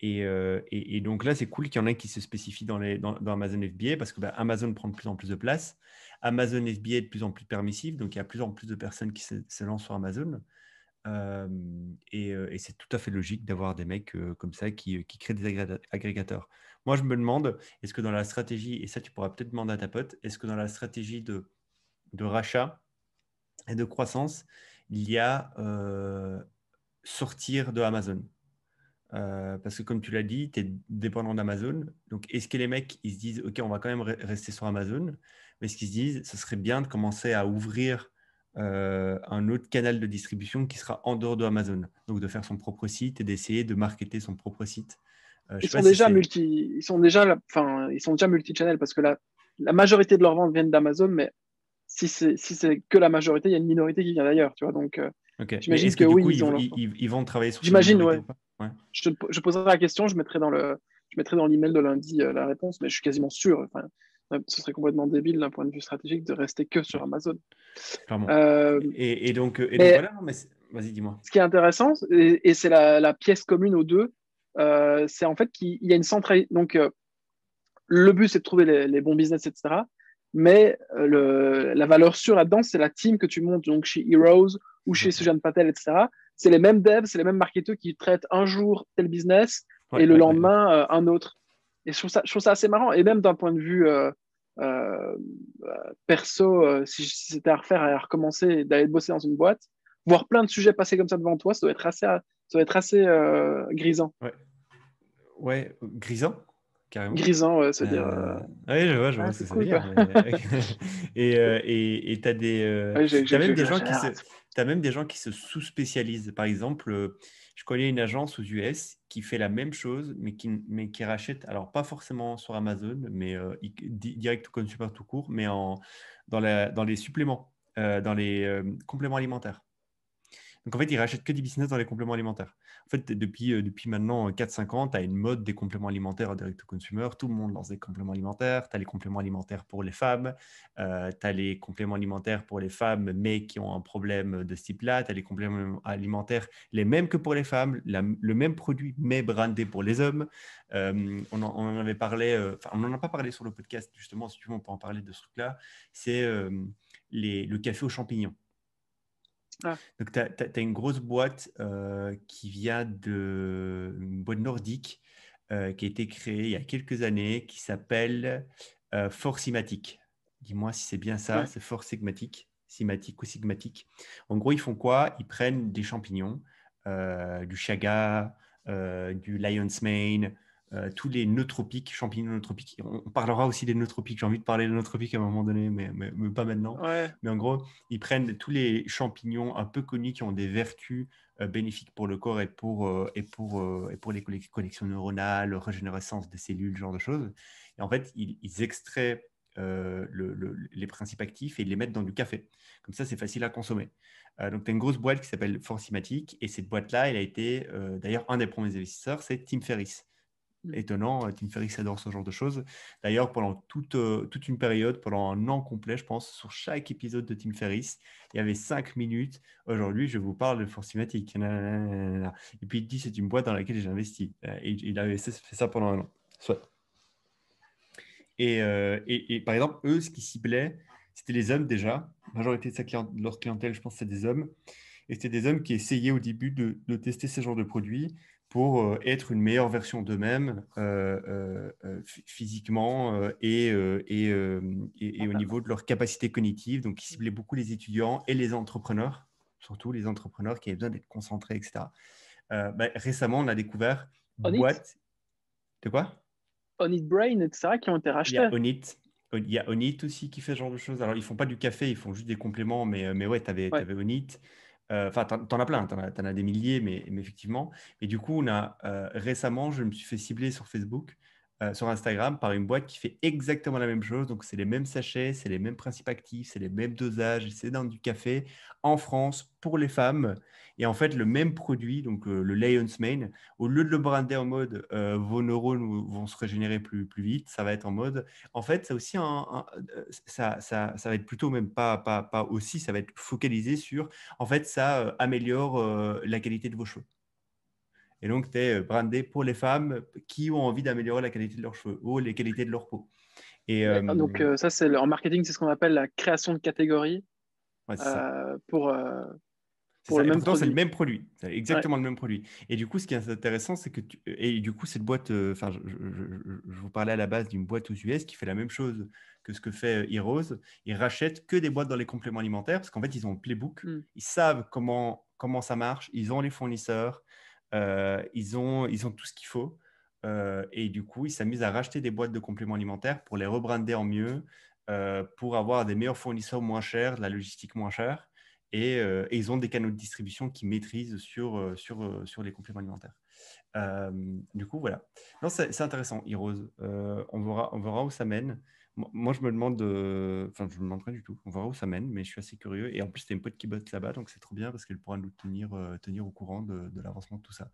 Et donc là, c'est cool qu'il y en ait qui se spécifient dans Amazon FBA parce que Amazon prend de plus en plus de place. Amazon FBA est de plus en plus permissif, donc il y a de plus en plus de personnes qui se lancent sur Amazon. Et c'est tout à fait logique d'avoir des mecs comme ça qui créent des agrégateurs. Moi, je me demande, est-ce que dans la stratégie, et ça tu pourras peut-être demander à ta pote, est-ce que dans la stratégie de rachat et de croissance, il y a sortir de Amazon? Parce que comme tu l'as dit, tu es dépendant d'Amazon. Donc, est-ce que les mecs, ils se disent, OK, on va quand même rester sur Amazon, mais est-ce qu'ils se disent, ce serait bien de commencer à ouvrir un autre canal de distribution qui sera en dehors de Amazon. Donc, de faire son propre site et d'essayer de marketer son propre site. Je Ils sais pas sont si déjà c'est… multichannels parce que la majorité de leurs ventes viennent d'Amazon, mais si c'est que la majorité, il y a une minorité qui vient d'ailleurs, tu vois. Donc, OK. Mais j'imagine est-ce que que du oui, coup, ils ont leur. ils vont travailler sur cette J'imagine, minorité ouais. ou pas? Ouais. Je poserai la question, je mettrai dans l'email de lundi la réponse, mais je suis quasiment sûr. Enfin, ce serait complètement débile d'un point de vue stratégique de rester que sur Ouais, Amazon. clairement. Euh, Et donc mais voilà, non, mais vas-y, dis-moi. ce qui est intéressant, et c'est la pièce commune aux deux, c'est en fait qu'il y a une centralité. Donc, le but, c'est de trouver les bons business, etc. Mais la valeur sûre là-dedans, c'est la team que tu montes donc chez Heroes ou C'est chez ça, ouais. Sujan Patel, etc. C'est les mêmes devs, c'est les mêmes marketeurs qui traitent un jour tel business Ouais, et le ouais, ouais, ouais. lendemain un autre. Et je trouve ça assez marrant. Et même d'un point de vue euh, perso, si c'était à refaire et à recommencer, d'aller bosser dans une boîte, voir plein de sujets passer comme ça devant toi, ça doit être assez grisant. Ouais, ouais, grisant, carrément. Grisant, c'est-à-dire, Ouais, je ah, vois ce que c'est ça veut cool, dire. quoi. Et Ouais, t'as même des gens qui j'exagère. t'as même des gens qui se sous-spécialisent. Par exemple, je connais une agence aux US qui fait la même chose, mais qui rachète, alors pas forcément sur Amazon, mais direct au consumer tout court, mais dans les suppléments, dans les compléments alimentaires. Donc, en fait, ils rachètent que des business dans les compléments alimentaires. En fait, depuis maintenant 4-5 ans, tu as une mode des compléments alimentaires direct to consumer. Tout le monde lance des compléments alimentaires. Tu as les compléments alimentaires pour les femmes. Tu as les compléments alimentaires pour les femmes, mais qui ont un problème de ce type-là. Tu as les compléments alimentaires, les mêmes que pour les femmes, le même produit, mais brandé pour les hommes. On en avait parlé, enfin, on n'en a pas parlé sur le podcast, justement, si tu veux, on peut en parler de ce truc-là. C'est le café aux champignons. Ah, Donc, tu as une grosse boîte qui vient une boîte nordique qui a été créée il y a quelques années qui s'appelle Forcimatic. Dis-moi si c'est bien ça, ouais. c'est Forcimatic, Cimatic ou Sigmatic. En gros, ils font quoi? Ils prennent des champignons, du chaga, du lion's mane, tous les nootropiques, champignons nootropiques. On parlera aussi des nootropiques. J'ai envie de parler des nootropiques à un moment donné, mais pas maintenant. Ouais. Mais en gros, ils prennent tous les champignons un peu connus qui ont des vertus bénéfiques pour le corps et pour les connexions neuronales, régénérescence des cellules, ce genre de choses. Et en fait, ils extraient les principes actifs et ils les mettent dans du café. Comme ça, c'est facile à consommer. Donc, tu as une grosse boîte qui s'appelle Forcimatic et cette boîte-là, elle a été, d'ailleurs, un des premiers investisseurs, c'est Tim Ferriss. Étonnant, Tim Ferriss adore ce genre de choses. D'ailleurs, pendant toute une période, pendant un an complet, je pense, sur chaque épisode de Tim Ferriss, il y avait 5 minutes. Aujourd'hui, je vous parle de Forcimatic. Nanana. Et puis, il dit, c'est une boîte dans laquelle j'ai investi. Et il avait fait ça pendant un an. Soit. Et par exemple, eux, ce qui ciblait, c'était les hommes déjà. La majorité de leur clientèle, je pense, c'est des hommes. Et c'était des hommes qui essayaient au début de tester ce genre de produits pour être une meilleure version d'eux-mêmes physiquement et au niveau de leur capacité cognitive. Donc, ils ciblaient beaucoup les étudiants et les entrepreneurs, surtout les entrepreneurs qui avaient besoin d'être concentrés, etc. Récemment, on a découvert une On It, boîte de quoi? On It Brain, etc., qui ont été Il y a rachetés. Onit. Il y a Onit aussi qui fait ce genre de choses. Alors, ils font pas du café, ils font juste des compléments, mais ouais, tu avais Ouais. Onit. Enfin, t'en as plein, t'en as des milliers, mais effectivement. Et du coup, récemment, je me suis fait cibler sur Facebook sur Instagram par une boîte qui fait exactement la même chose. Donc, c'est les mêmes sachets, c'est les mêmes principes actifs, c'est les mêmes dosages, c'est dans du café en France pour les femmes. Et en fait, le même produit, donc le Lion's Mane, au lieu de le brander en mode vos neurones vont se régénérer plus vite, ça va être en mode. En fait, ça aussi, ça va être plutôt même pas aussi, ça va être focalisé sur. En fait, ça améliore la qualité de vos cheveux. Et donc, tu es brandé pour les femmes qui ont envie d'améliorer la qualité de leurs cheveux ou les qualités de leur peau. Et Donc, ça, en marketing, c'est ce qu'on appelle la création de catégorie ouais, c'est ça. euh, C'est pour ça. le Et même pourtant, c'est le produit. même produit. C'est Ouais. exactement le même produit. Et du coup, ce qui est intéressant, c'est que et du coup, cette boîte, enfin, je vous parlais à la base d'une boîte aux US qui fait la même chose que ce que fait Heroes. Ils rachètent que des boîtes dans les compléments alimentaires parce qu'en fait, ils ont un playbook. Hmm. Ils savent comment ça marche. Ils ont les fournisseurs. Ils ont tout ce qu'il faut. Et du coup, ils s'amusent à racheter des boîtes de compléments alimentaires pour les rebrander en mieux, pour avoir des meilleurs fournisseurs moins chers, de la logistique moins chère. Et ils ont des canaux de distribution qui maîtrisent sur les compléments alimentaires. Du coup, voilà. Non, c'est intéressant, Heroes. On verra où ça mène. Moi, je me demande, enfin, je me demande pas du tout. On verra où ça mène, mais je suis assez curieux. Et en plus, t'as une pote qui bosse là-bas, donc c'est trop bien parce qu'elle pourra nous tenir au courant de l'avancement de tout ça.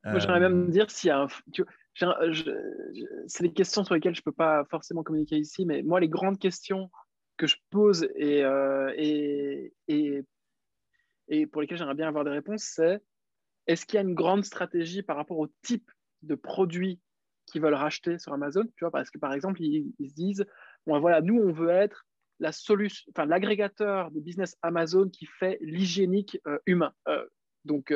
Moi, j'aimerais même Euh, dire s'il y a c'est des questions sur lesquelles je peux pas forcément communiquer ici, mais moi, les grandes questions que je pose et pour lesquelles j'aimerais bien avoir des réponses, c'est est-ce qu'il y a une grande stratégie par rapport au type de produits qu'ils veulent racheter sur Amazon? Tu vois, parce que par exemple, ils se disent, bon, voilà, nous, on veut être la solution, enfin, l'agrégateur de business Amazon qui fait l'hygiénique humain. Donc,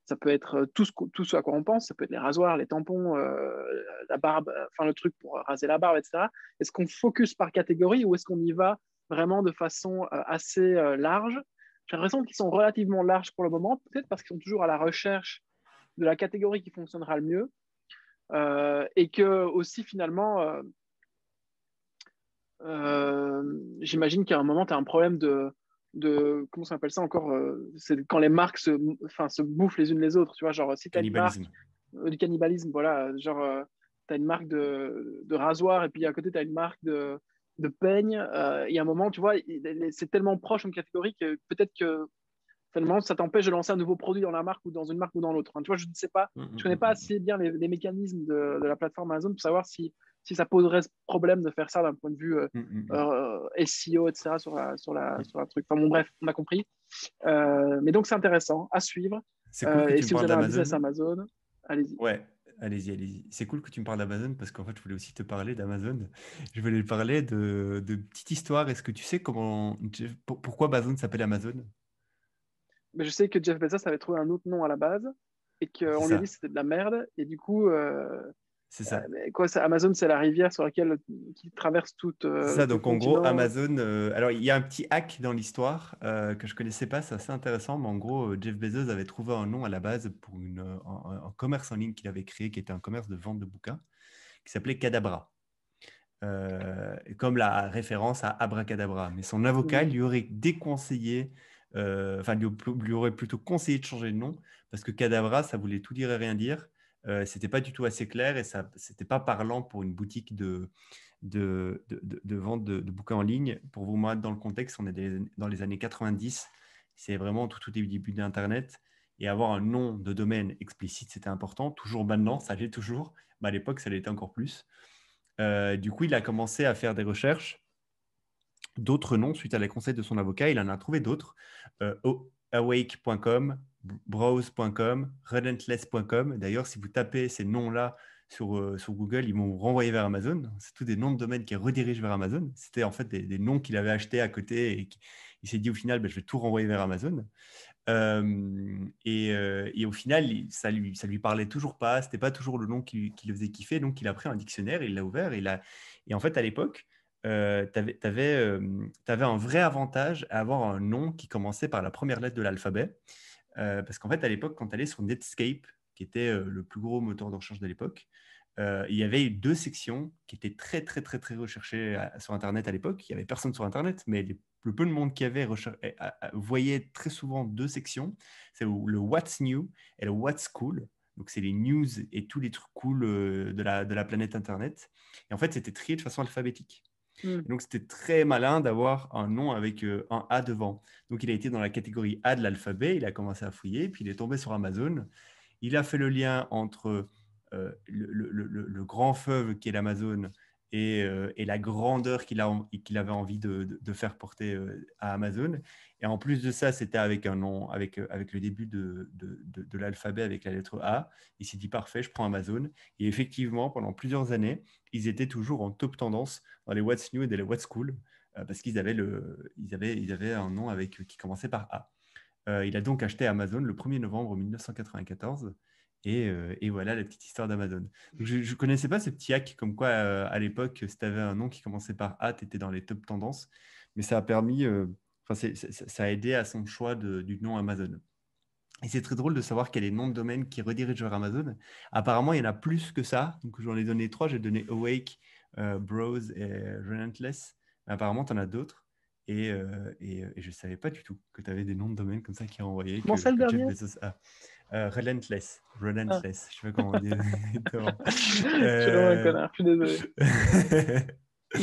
ça peut être tout ce à quoi on pense, ça peut être les rasoirs, les tampons, la barbe, enfin le truc pour raser la barbe, etc. Est-ce qu'on focus par catégorie ou est-ce qu'on y va vraiment de façon assez large? J'ai l'impression qu'ils sont relativement larges pour le moment, peut-être parce qu'ils sont toujours à la recherche de la catégorie qui fonctionnera le mieux. Et que aussi finalement, j'imagine qu'à un moment, tu as un problème comment ça s'appelle ça encore c'est quand les marques se bouffent les unes les autres. Tu vois, genre si tu as une marque, Cannibalisme. du cannibalisme, voilà, genre tu as une marque de rasoir et puis à côté, tu as une marque de peigne. Et à un moment, tu vois, c'est tellement proche en catégorie que peut-être que finalement, ça t'empêche de lancer un nouveau produit dans la marque ou dans une marque ou dans l'autre. Hein. Tu vois, je ne sais pas, Mm, je mm, connais pas mm, assez bien les mécanismes de la plateforme Amazon pour savoir si ça poserait problème de faire ça d'un point de vue mm, mm, mm, SEO, etc. mm. Sur la truc. Enfin bon, bref, on a compris. Mais donc, c'est intéressant à suivre. C'est cool que Et tu me si vous parles avez un business d'Amazon. Amazon, allez-y. Ouais, allez-y, allez-y. C'est cool que tu me parles d'Amazon parce qu'en fait, je voulais aussi te parler d'Amazon. Je voulais te parler de petite histoire. Est-ce que tu sais pourquoi Amazon s'appelle Amazon? Mais je sais que Jeff Bezos avait trouvé un autre nom à la base et C'est qu'on lui a dit que ça, c'était de la merde. Et du coup, c'est ça. mais quoi, Amazon, c'est la rivière sur laquelle qui traverse C'est ça, tout le donc en gros, continent. Amazon. Alors, il y a un petit hack dans l'histoire que je connaissais pas, c'est assez intéressant, mais en gros, Jeff Bezos avait trouvé un nom à la base pour un commerce en ligne qu'il avait créé, qui était un commerce de vente de bouquins, qui s'appelait Cadabra. Comme la référence à Abracadabra. Mais son avocat Mhm. lui aurait déconseillé, enfin lui aurait plutôt conseillé de changer de nom parce que Cadabra, ça voulait tout dire et rien dire. C'était pas du tout assez clair et ça, c'était pas parlant pour une boutique de vente de bouquins en ligne. Pour vous mettre dans le contexte, on est dans les années 90. C'est vraiment tout au début d'Internet. Et avoir un nom de domaine explicite, c'était important. Toujours maintenant, ça l'est toujours. Mais à l'époque, ça l'était encore plus. Du coup, il a commencé à faire des recherches, d'autres noms suite à les conseils de son avocat. Il en a trouvé d'autres. Awake.com, browse.com, relentless.com. D'ailleurs, si vous tapez ces noms-là sur Google, ils vont vous renvoyer vers Amazon. C'est tous des noms de domaine qui redirigent vers Amazon. C'était en fait des noms qu'il avait achetés à côté et il s'est dit au final, ben, je vais tout renvoyer vers Amazon. Et au final, ça lui parlait toujours pas. C'était pas toujours le nom qui le faisait kiffer. Donc, il a pris un dictionnaire, il l'a ouvert. Et en fait, à l'époque, t'avais un vrai avantage à avoir un nom qui commençait par la première lettre de l'alphabet. Parce qu'en fait, à l'époque, quand tu allais sur Netscape, qui était le plus gros moteur de recherche de l'époque, il y avait deux sections qui étaient très, très, très, très recherchées sur Internet à l'époque. Il n'y avait personne sur Internet, mais le peu de monde qui avait voyait très souvent deux sections. C'est le What's New et le What's Cool. Donc, c'est les news et tous les trucs cool de la planète Internet. Et en fait, c'était trié de façon alphabétique. Hmm. Et donc, c'était très malin d'avoir un nom avec un A devant. Donc, il a été dans la catégorie A de l'alphabet, il a commencé à fouiller, puis il est tombé sur Amazon. Il a fait le lien entre le grand fleuve qui est l'Amazon et la grandeur qu'il avait envie de faire porter à Amazon. Et en plus de ça, c'était avec un nom, avec le début de l'alphabet avec la lettre A. Il s'est dit, parfait, je prends Amazon. Et effectivement, pendant plusieurs années, ils étaient toujours en top tendance dans les What's New et les What's Cool parce qu'ils avaient, ils avaient un nom qui commençait par A. Il a donc acheté Amazon le 1er novembre 1994. Et voilà la petite histoire d'Amazon. Donc, je ne connaissais pas ce petit hack comme quoi, à l'époque, si tu avais un nom qui commençait par A, tu étais dans les top tendances. Mais ça a permis, ça a aidé à son choix du nom Amazon. Et c'est très drôle de savoir qu'il y a des noms de domaine qui redirigent vers Amazon. Apparemment, il y en a plus que ça. Donc, j'en ai donné 3. J'ai donné Awake, Browse et Relentless. Mais apparemment, tu en as d'autres. Et je ne savais pas du tout que tu avais des noms de domaine comme ça qui envoyaient Comment c'est le que Jeff dernier? Bezos a. Relentless. Ah. Relentless. Je ne sais pas comment on dit exactement. Je suis vraiment un connard, je suis désolé.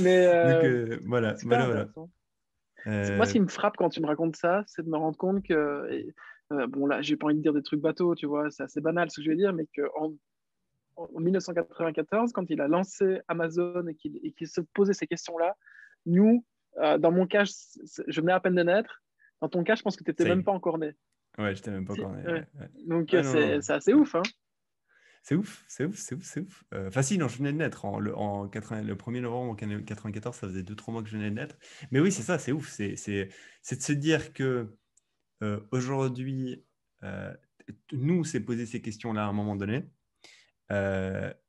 Mais Donc, voilà. super Voilà, voilà. intéressant. Moi, ce Euh, qui me frappe quand tu me racontes ça, c'est de me rendre compte que, bon là, j'ai pas envie de dire des trucs bateaux, tu vois, c'est assez banal ce que je vais dire, mais en 1994, quand il a lancé Amazon et qu'il se posait ces questions-là, nous, dans mon cas, je venais à peine de naître. Dans ton cas, je pense que tu n'étais ça y même est. pas encore né. Ouais, je t'ai même pas encore né. Ouais. Ouais, ouais. Donc, Ah non, non. c'est assez ouf, hein. C'est ouf, c'est ouf, c'est ouf, c'est ouf. Enfin, si, non, je venais de naître. Le 1er novembre 94, ça faisait 2-3 mois que je venais de naître. Mais oui, c'est ça, c'est ouf. C'est de se dire que aujourd'hui, nous, c'est poser ces questions-là à un moment donné.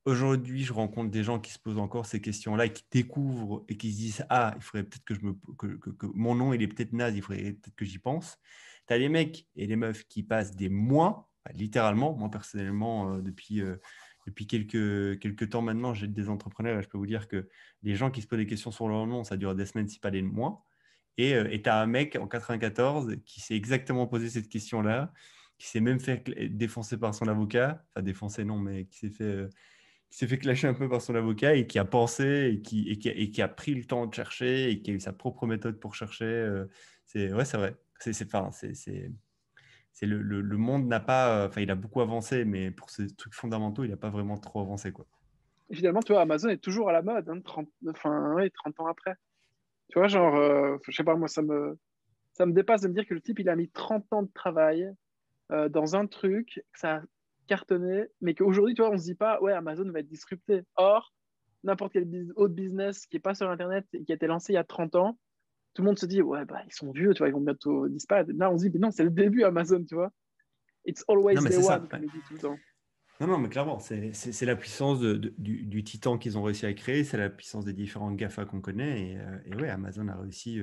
Aujourd'hui, je rencontre des gens qui se posent encore ces questions-là et qui découvrent et qui se disent, ah, il faudrait peut-être que mon nom, il est peut-être naze, il faudrait peut-être que j'y pense. Tu as les mecs et les meufs qui passent des mois, littéralement. Moi, personnellement, depuis quelques temps maintenant, j'ai des entrepreneurs et je peux vous dire que les gens qui se posent des questions sur leur nom, ça dure des semaines, si pas des mois. Et tu as un mec en 94 qui s'est exactement posé cette question-là, qui s'est même fait défoncer par son avocat, enfin défoncer non, mais qui s'est fait clasher un peu par son avocat et qui a pensé et qui a pris le temps de chercher et qui a eu sa propre méthode pour chercher. Ouais, c'est vrai. Enfin, le monde n'a pas, enfin, il a beaucoup avancé, mais pour ces trucs fondamentaux, il n'a pas vraiment trop avancé, quoi. Et finalement, tu vois, Amazon est toujours à la mode, hein, 30 ans après. Tu vois, genre, je sais pas, moi, ça me dépasse de me dire que le type, il a mis 30 ans de travail dans un truc, que ça a cartonné, mais qu'aujourd'hui, tu vois, on se dit pas, ouais, Amazon va être disrupté. Or, n'importe quel autre business qui est pas sur Internet et qui a été lancé il y a 30 ans, tout le monde se dit, ouais, bah, ils sont vieux, tu vois, ils vont bientôt disparaître. Là, on se dit, mais non, c'est le début Amazon, tu vois. It's Non, always mais day c'est ça. one, comme il dit tout le temps. Non, non, mais clairement, c'est la puissance du titan qu'ils ont réussi à créer, c'est la puissance des différents GAFA qu'on connaît. Et ouais, Amazon a réussi.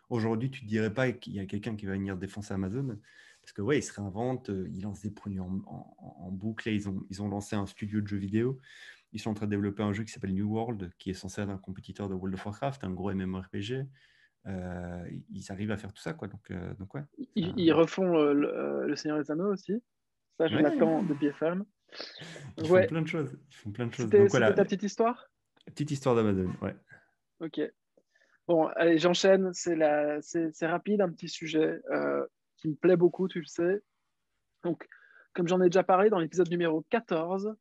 Aujourd'hui, tu ne dirais pas qu'il y a quelqu'un qui va venir défoncer Amazon, parce que ouais, ils se réinventent, ils lancent des produits en boucle. Et ils ont lancé un studio de jeux vidéo. Ils sont en train de développer un jeu qui s'appelle New World, qui est censé être un compétiteur de World of Warcraft, un gros MMORPG. Ils arrivent à faire tout ça, quoi. Donc ouais. Ils refont le Seigneur des Anneaux aussi. Ça, je Ouais, l'attends de pied ferme. ils font Ouais, plein de choses. Ils font plein de choses. c'était Donc c'était voilà, ta petite histoire? petite histoire d'Amazon, ouais. Ok. Bon, allez, j'enchaîne. C'est rapide, un petit sujet qui me plaît beaucoup, tu le sais. Donc, comme j'en ai déjà parlé dans l'épisode numéro 14,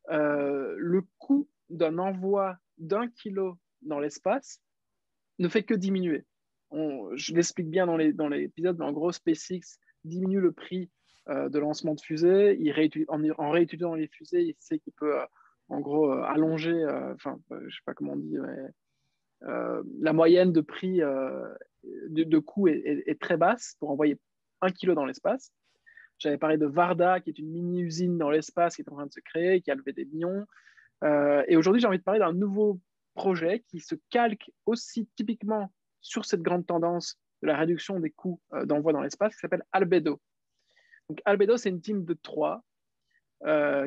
le coût d'un envoi d'1 kilo dans l'espace ne fait que diminuer. Je l'explique bien dans l'épisode, mais en gros, SpaceX diminue le prix de lancement de fusée. En réétudiant les fusées, il sait qu'il peut, en gros, allonger, je ne sais pas comment on dit, mais, la moyenne de prix de coût est très basse pour envoyer 1 kilo dans l'espace. J'avais parlé de Varda, qui est une mini-usine dans l'espace qui est en train de se créer, qui a levé des millions. Et aujourd'hui, j'ai envie de parler d'un nouveau projet qui se calque aussi typiquement sur cette grande tendance de la réduction des coûts d'envoi dans l'espace, qui s'appelle Albedo. Donc, Albedo, c'est une team de 3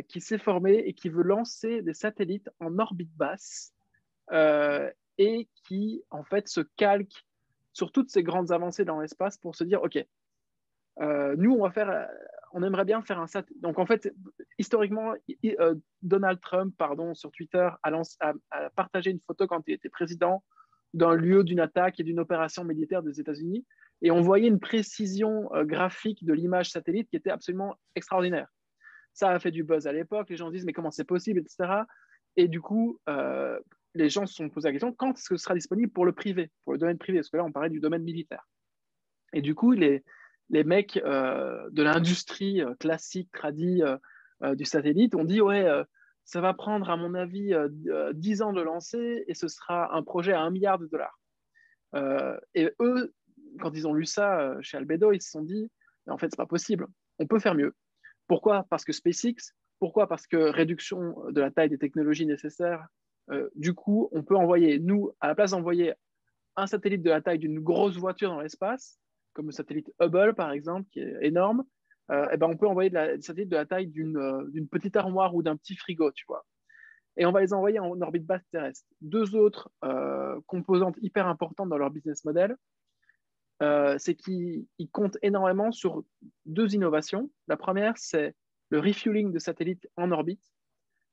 qui s'est formée et qui veut lancer des satellites en orbite basse et qui, en fait, se calque sur toutes ces grandes avancées dans l'espace pour se dire, OK, nous, on aimerait bien faire un satellite. Donc, en fait, historiquement, Donald Trump, sur Twitter, a partagé une photo quand il était président d'un lieu d'une attaque et d'une opération militaire des États-Unis. Et on voyait une précision graphique de l'image satellite qui était absolument extraordinaire. Ça a fait du buzz à l'époque. Les gens disent, mais comment c'est possible, etc. Et du coup, les gens se sont posé la question, quand est-ce que ce sera disponible pour le privé, pour le domaine privé? Parce que là, on parlait du domaine militaire. Et du coup, les mecs de l'industrie classique, tradie du satellite ont dit, ouais, ça va prendre, à mon avis, 10 ans de lancer et ce sera un projet à 1 milliard de dollars. Et eux, quand ils ont lu ça chez Albedo, ils se sont dit, en fait, c'est pas possible, on peut faire mieux. Pourquoi? Parce que SpaceX, pourquoi? Parce que réduction de la taille des technologies nécessaires. Du coup, on peut envoyer, nous, à la place d'envoyer un satellite de la taille d'une grosse voiture dans l'espace, comme le satellite Hubble, par exemple, qui est énorme, et ben on peut envoyer des satellites de la taille d'une petite armoire ou d'un petit frigo, tu vois. Et on va les envoyer en orbite basse terrestre. Deux autres composantes hyper importantes dans leur business model, c'est qu'ils comptent énormément sur deux innovations. La première, c'est le refueling de satellites en orbite.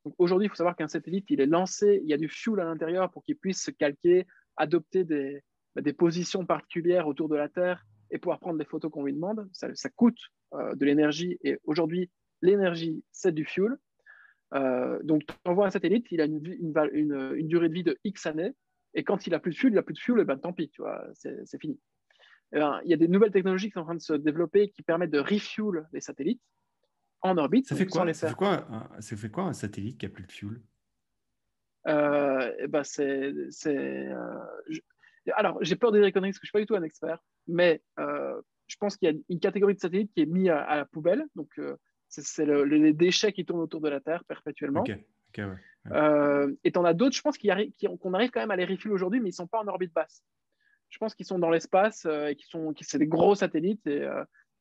Donc aujourd'hui, il faut savoir qu'un satellite, il est lancé, il y a du fuel à l'intérieur pour qu'il puisse se calquer, adopter des positions particulières autour de la Terre et pouvoir prendre les photos qu'on lui demande. Ça coûte de l'énergie et aujourd'hui, l'énergie, c'est du fuel. Donc, tu envoies un satellite, il a une durée de vie de X années et quand il n'a plus de fuel, il n'a plus de fuel, et ben tant pis, tu vois, c'est fini. Ben, il y a des nouvelles technologies qui sont en train de se développer qui permettent de refuel les satellites en orbite, Ça fait donc sans quoi? les faire. Ça fait quoi un satellite qui a plus de fuel? Ben alors, j'ai peur de dire des conneries parce que je ne suis pas du tout un expert, mais je pense qu'il y a une catégorie de satellites qui est mise à la poubelle. Donc, c'est les déchets qui tournent autour de la Terre Ok, perpétuellement. ok, ouais. Et tu en as d'autres, je pense, qu'on arrive quand même à les refuel aujourd'hui, mais ils ne sont pas en orbite basse. Je pense qu'ils sont dans l'espace et c'est des gros satellites.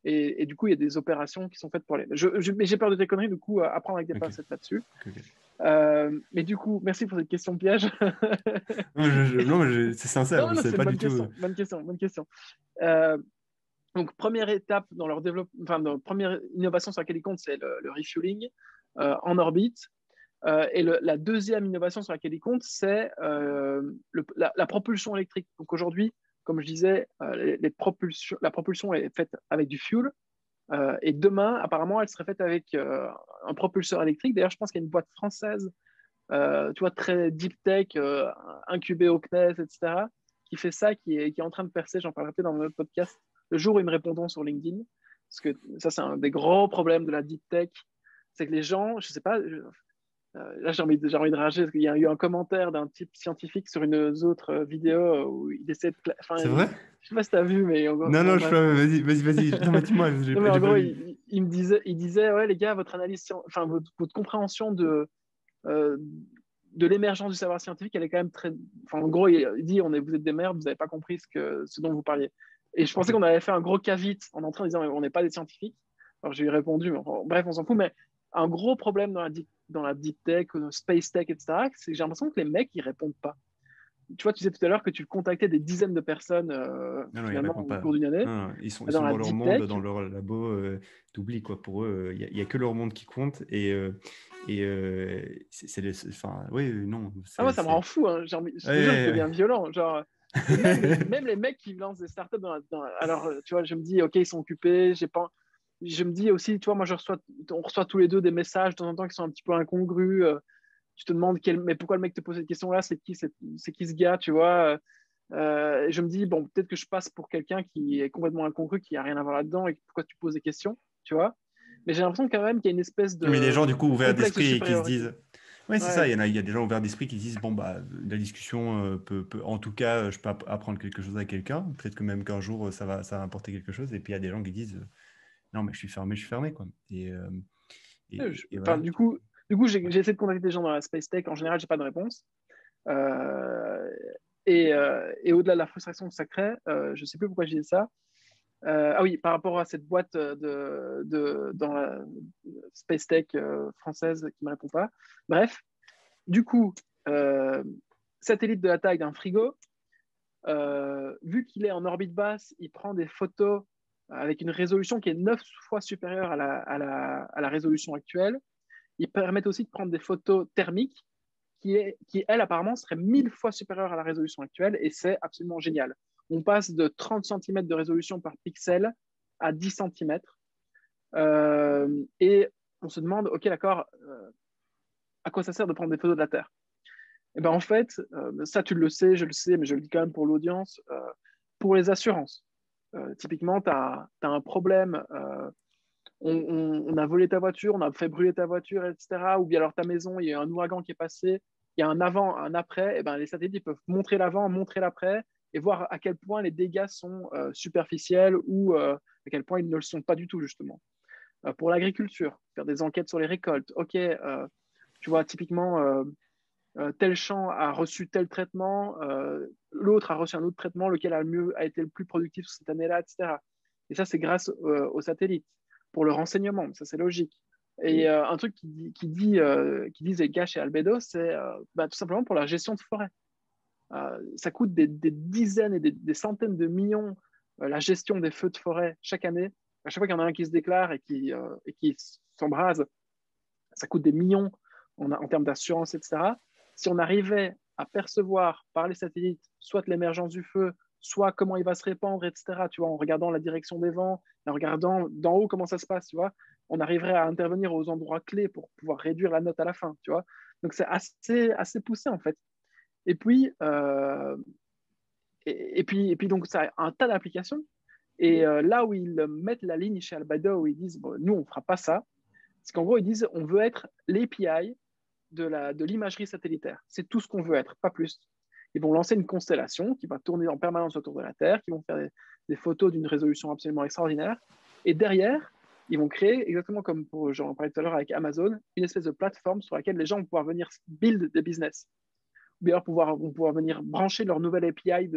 Et du coup, il y a des opérations qui sont faites pour les. Mais j'ai peur de des conneries, du coup, apprendre avec des Ok, pincettes là-dessus. ok. Mais du coup, merci pour cette question piège. Non, c'est sincère, je Non, ne non, savais c'est une pas bonne du tout. question. Bonne question, bonne question. Euh, donc, première étape dans leur développement, enfin, première innovation sur laquelle ils comptent, c'est le refueling en orbite. Et la deuxième innovation sur laquelle ils comptent, c'est la propulsion électrique. Donc aujourd'hui, comme je disais, la propulsion est faite avec du fuel. Et demain, apparemment, elle serait faite avec un propulseur électrique. D'ailleurs, je pense qu'il y a une boîte française, tu vois, très deep tech, incubée au CNES, etc., qui fait ça, qui est en train de percer. J'en parlerai peut-être dans notre podcast le jour où ils me répondront sur LinkedIn. Parce que ça, c'est un des gros problèmes de la deep tech. C'est que les gens, je sais pas, là, j'ai envie de rager parce qu'il y a eu un commentaire d'un type scientifique sur une autre vidéo où il essaie de. Enfin, C'est vrai? je sais pas si tu as vu, mais Non, non, je bref. peux. Vas-y. Non, mais dis-moi, Non, mais en j'ai pas gros, vu. il disait, ouais, les gars, votre analyse, enfin, votre compréhension euh, de l'émergence du savoir scientifique, elle est quand même très. Enfin, en gros, il dit, vous êtes des merdes, vous n'avez pas compris ce dont vous parliez. Et je pensais Ok. qu'on avait fait un gros cavite en entrant en disant, on n'est pas des scientifiques. Alors, j'ai répondu, mais bref, on s'en fout, mais un gros problème dans la deep tech, ou dans space tech, etc., c'est que j'ai l'impression que les mecs, ils répondent pas. Tu vois, tu disais tout à l'heure que tu contactais des dizaines de personnes, Non, non, ils finalement, répondent au pas. cours d'une année. Non, non, ils Dans sont la dans leur deep monde, tech, dans leur labo. T'oublies, quoi. Pour eux, il y a que leur monde qui compte. Enfin, oui, non. ah, moi, ça me rend fou, hein. Je te jure, je Ouais, deviens violent. Genre, et même les mecs qui lancent des startups alors, tu vois, je me dis, OK, ils sont occupés, j'ai pas. Je me dis aussi, tu vois, moi, on reçoit tous les deux des messages de temps en temps qui sont un petit peu incongrus. Tu te demandes, mais pourquoi le mec te pose cette question-là? C'est qui ce gars, tu vois? Et je me dis, bon, peut-être que je passe pour quelqu'un qui est complètement incongru, qui n'a rien à voir là-dedans, et pourquoi tu poses des questions, tu vois? Mais j'ai l'impression quand même qu'il y a une espèce mais des gens, du coup, de ouverts complexe de d'esprit et qui se supériorité. disent. Ouais, c'est ça. Ouais, Il y a des gens ouverts d'esprit qui se disent, bon, bah, la discussion en tout cas, je peux apprendre quelque chose à quelqu'un. Peut-être que même qu'un jour, ça va apporter quelque chose. Et puis, il y a des gens qui disent, non, mais je suis fermé, quoi. Et enfin, voilà. j'ai essayé de contacter des gens dans la space tech. En général, j'ai pas de réponse. Euh, et au-delà de la frustration que ça crée, je sais plus pourquoi je disais ça. Ah oui, par rapport à cette boîte dans la space tech française qui me répond pas. Bref, du coup, euh, satellite de la taille d'un frigo, vu qu'il est en orbite basse, il prend des photos avec une résolution qui est 9 fois supérieure à la résolution actuelle. Ils permettent aussi de prendre des photos thermiques qui, elle, apparemment, serait 1000 fois supérieure à la résolution actuelle, et c'est absolument génial. On passe de 30 cm de résolution par pixel à 10 cm. Et on se demande, OK, d'accord, à quoi ça sert de prendre des photos de la Terre? Et ben en fait, ça tu le sais, je le sais, mais je le dis quand même pour l'audience, pour les assurances. Typiquement, tu as un problème, on a volé ta voiture, on a fait brûler ta voiture, etc. Ou bien alors ta maison, il y a un ouragan qui est passé, il y a un avant, un après, et ben les satellites ils peuvent montrer l'avant, montrer l'après, et voir à quel point les dégâts sont superficiels ou à quel point ils ne le sont pas du tout, justement. Pour l'agriculture, faire des enquêtes sur les récoltes. OK, tu vois, typiquement, tel champ a reçu tel traitement, l'autre a reçu un autre traitement, lequel a été le plus productif cette année-là, etc. Et ça, c'est grâce aux satellites, pour le renseignement, ça c'est logique. Et un truc qui disent les gars chez Albedo, c'est tout simplement pour la gestion de forêt. Ça coûte des dizaines et des centaines de millions la gestion des feux de forêt chaque année. À chaque fois qu'il y en a un qui se déclare et qui s'embrase, ça coûte des millions en termes d'assurance, etc. Si on arrivait à percevoir par les satellites soit l'émergence du feu, soit comment il va se répandre, etc., tu vois, en regardant la direction des vents, en regardant d'en haut comment ça se passe, tu vois, on arriverait à intervenir aux endroits clés pour pouvoir réduire la note à la fin, tu vois. Donc c'est assez poussé en fait. Et puis, et puis donc ça a un tas d'applications. Et là où ils mettent la ligne chez Albedo, où ils disent, bon, nous, on ne fera pas ça, c'est qu'en gros, ils disent, on veut être l'API de l'imagerie satellitaire. C'est tout ce qu'on veut être, pas plus. Ils vont lancer une constellation qui va tourner en permanence autour de la Terre, qui vont faire des photos d'une résolution absolument extraordinaire. Et derrière, ils vont créer, exactement comme j'en parlais tout à l'heure avec Amazon, une espèce de plateforme sur laquelle les gens vont pouvoir venir build des business. Ou bien vont pouvoir venir brancher leur nouvelle API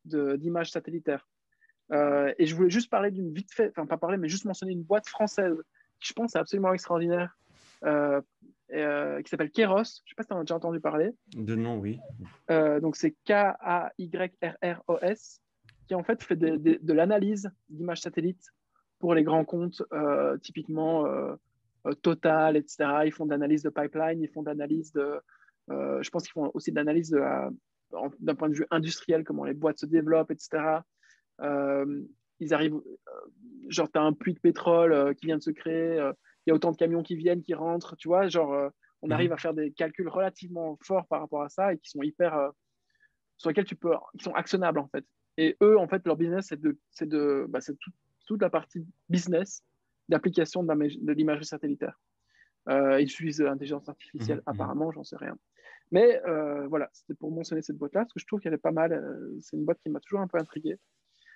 d'images satellitaires. Et je voulais juste parler d'une vite fait, enfin pas parler, mais juste mentionner une boîte française qui je pense est absolument extraordinaire, qui s'appelle Keros. Je ne sais pas si tu en as déjà entendu parler. De nom, oui. Donc c'est Kayros, qui en fait fait de l'analyse d'images satellites pour les grands comptes, typiquement Total, etc. Ils font de l'analyse de pipeline, ils font de l'analyse je pense qu'ils font aussi de l'analyse d'un point de vue industriel, comment les boîtes se développent, etc. Ils arrivent, genre, tu as un puits de pétrole qui vient de se créer, il y a autant de camions qui viennent, qui rentrent, tu vois, genre, on arrive à faire des calculs relativement forts par rapport à ça et qui sont sur lesquels qui sont actionnables, en fait. Et eux, en fait, leur business, c'est toute la partie business d'application de l'imagerie satellitaire. Ils utilisent l'intelligence artificielle, apparemment, j'en sais rien. Mais voilà, c'était pour mentionner cette boîte-là, parce que je trouve qu'elle est pas mal. C'est une boîte qui m'a toujours un peu intrigué.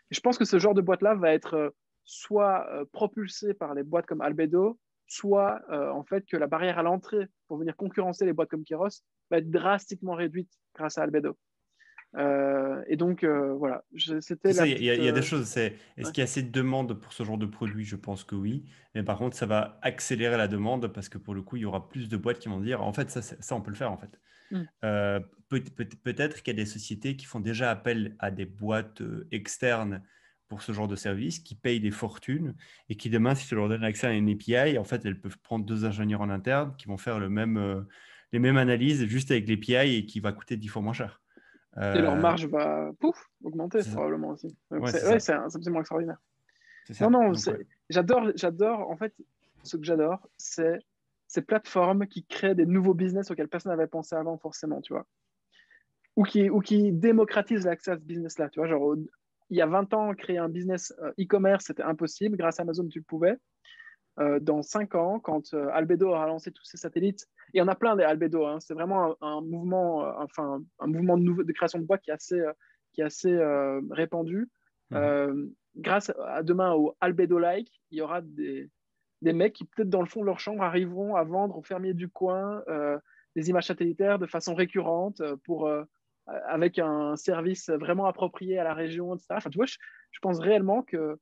Et je pense que ce genre de boîte-là va être soit propulsé par les boîtes comme Albedo, soit en fait que la barrière à l'entrée pour venir concurrencer les boîtes comme Keros va être drastiquement réduite grâce à Albedo. Et donc voilà, c'était C'est ça, la il y a des petite. choses. Est-ce Ouais. qu'il y a assez de demande pour ce genre de produit? Je pense que oui. Mais par contre, ça va accélérer la demande parce que pour le coup, il y aura plus de boîtes qui vont dire, en fait, ça on peut le faire, en fait. Mm. Euh, Peut-être qu'il y a des sociétés qui font déjà appel à des boîtes externes pour ce genre de service, qui payent des fortunes et qui demain, si tu leur donnes accès à une API, en fait, elles peuvent prendre deux ingénieurs en interne qui vont faire les mêmes analyses juste avec l'API et qui va coûter 10 fois moins cher. Et leur Euh, marge va augmenter c'est ça. probablement aussi. Donc Ouais, c'est ouais, ça. c'est absolument extraordinaire. C'est Non, ça. non, Donc, ouais. j'adore, en fait, ce que j'adore, c'est ces plateformes qui créent des nouveaux business auxquels personne n'avait pensé avant, forcément, tu vois. Ou qui démocratisent l'accès à ce business-là, tu vois. Genre, il y a 20 ans, créer un business e-commerce, c'était impossible. Grâce à Amazon, tu le pouvais. Dans 5 ans, quand Albedo a lancé tous ses satellites, et il y en a plein des Albedo, hein, c'est vraiment un mouvement, un mouvement de création de boîtes qui est assez répandu. Mhm. Grâce à demain au Albedo-like, il y aura des mecs qui, peut-être dans le fond de leur chambre, arriveront à vendre aux fermiers du coin des images satellitaires de façon récurrente avec un service vraiment approprié à la région, etc. Enfin, tu vois, je pense réellement que.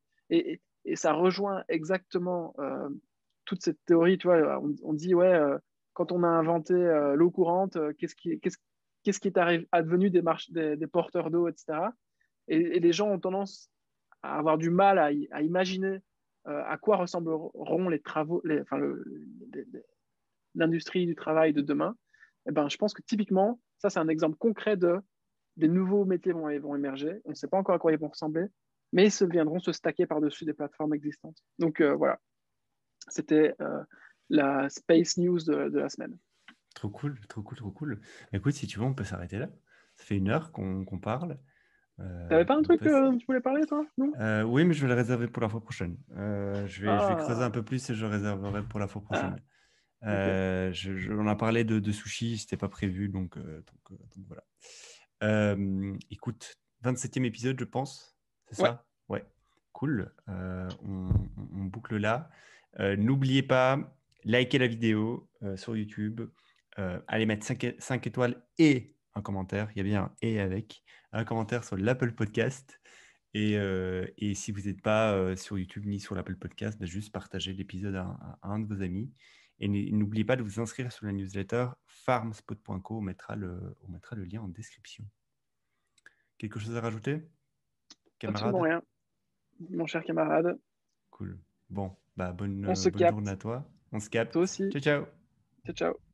Et ça rejoint exactement toute cette théorie. Tu vois, on dit, ouais, quand on a inventé l'eau courante, qu'est-ce qui est advenu des porteurs d'eau, etc. Et les gens ont tendance à avoir du mal à imaginer à quoi ressembleront les travaux, l'industrie du travail de demain, eh ben, je pense que typiquement, ça, c'est un exemple concret des nouveaux métiers vont émerger. On ne sait pas encore à quoi ils vont ressembler, mais ils viendront se stacker par-dessus des plateformes existantes. Donc voilà, c'était la Space News de la semaine. Trop cool, trop cool, trop cool. Écoute, si tu veux, on peut s'arrêter là. Ça fait 1 heure qu'on parle. T'avais pas un On truc peut... dont tu voulais parler, toi? Non? Oui, mais je vais le réserver pour la fois prochaine. Je vais creuser un Ah, peu plus et je le réserverai pour la fois ah, prochaine. ok. On a parlé de sushi, c'était pas prévu, donc voilà. Écoute, 27e épisode, je pense, c'est Ouais, ça? Ouais, cool. On boucle là. N'oubliez pas, likez la vidéo sur YouTube, allez mettre 5 étoiles et un commentaire, il y a bien un et avec, un commentaire sur l'Apple Podcast. Et si vous n'êtes pas sur YouTube ni sur l'Apple Podcast, juste partagez l'épisode à un de vos amis. Et n'oubliez pas de vous inscrire sur la newsletter farmspot.co. On mettra le lien en description. Quelque chose à rajouter, absolument camarade? rien, mon cher camarade. Cool. Bon, bah On se bonne journée capte. à toi. On se Toi capte. aussi. Ciao, ciao. Ciao, ciao.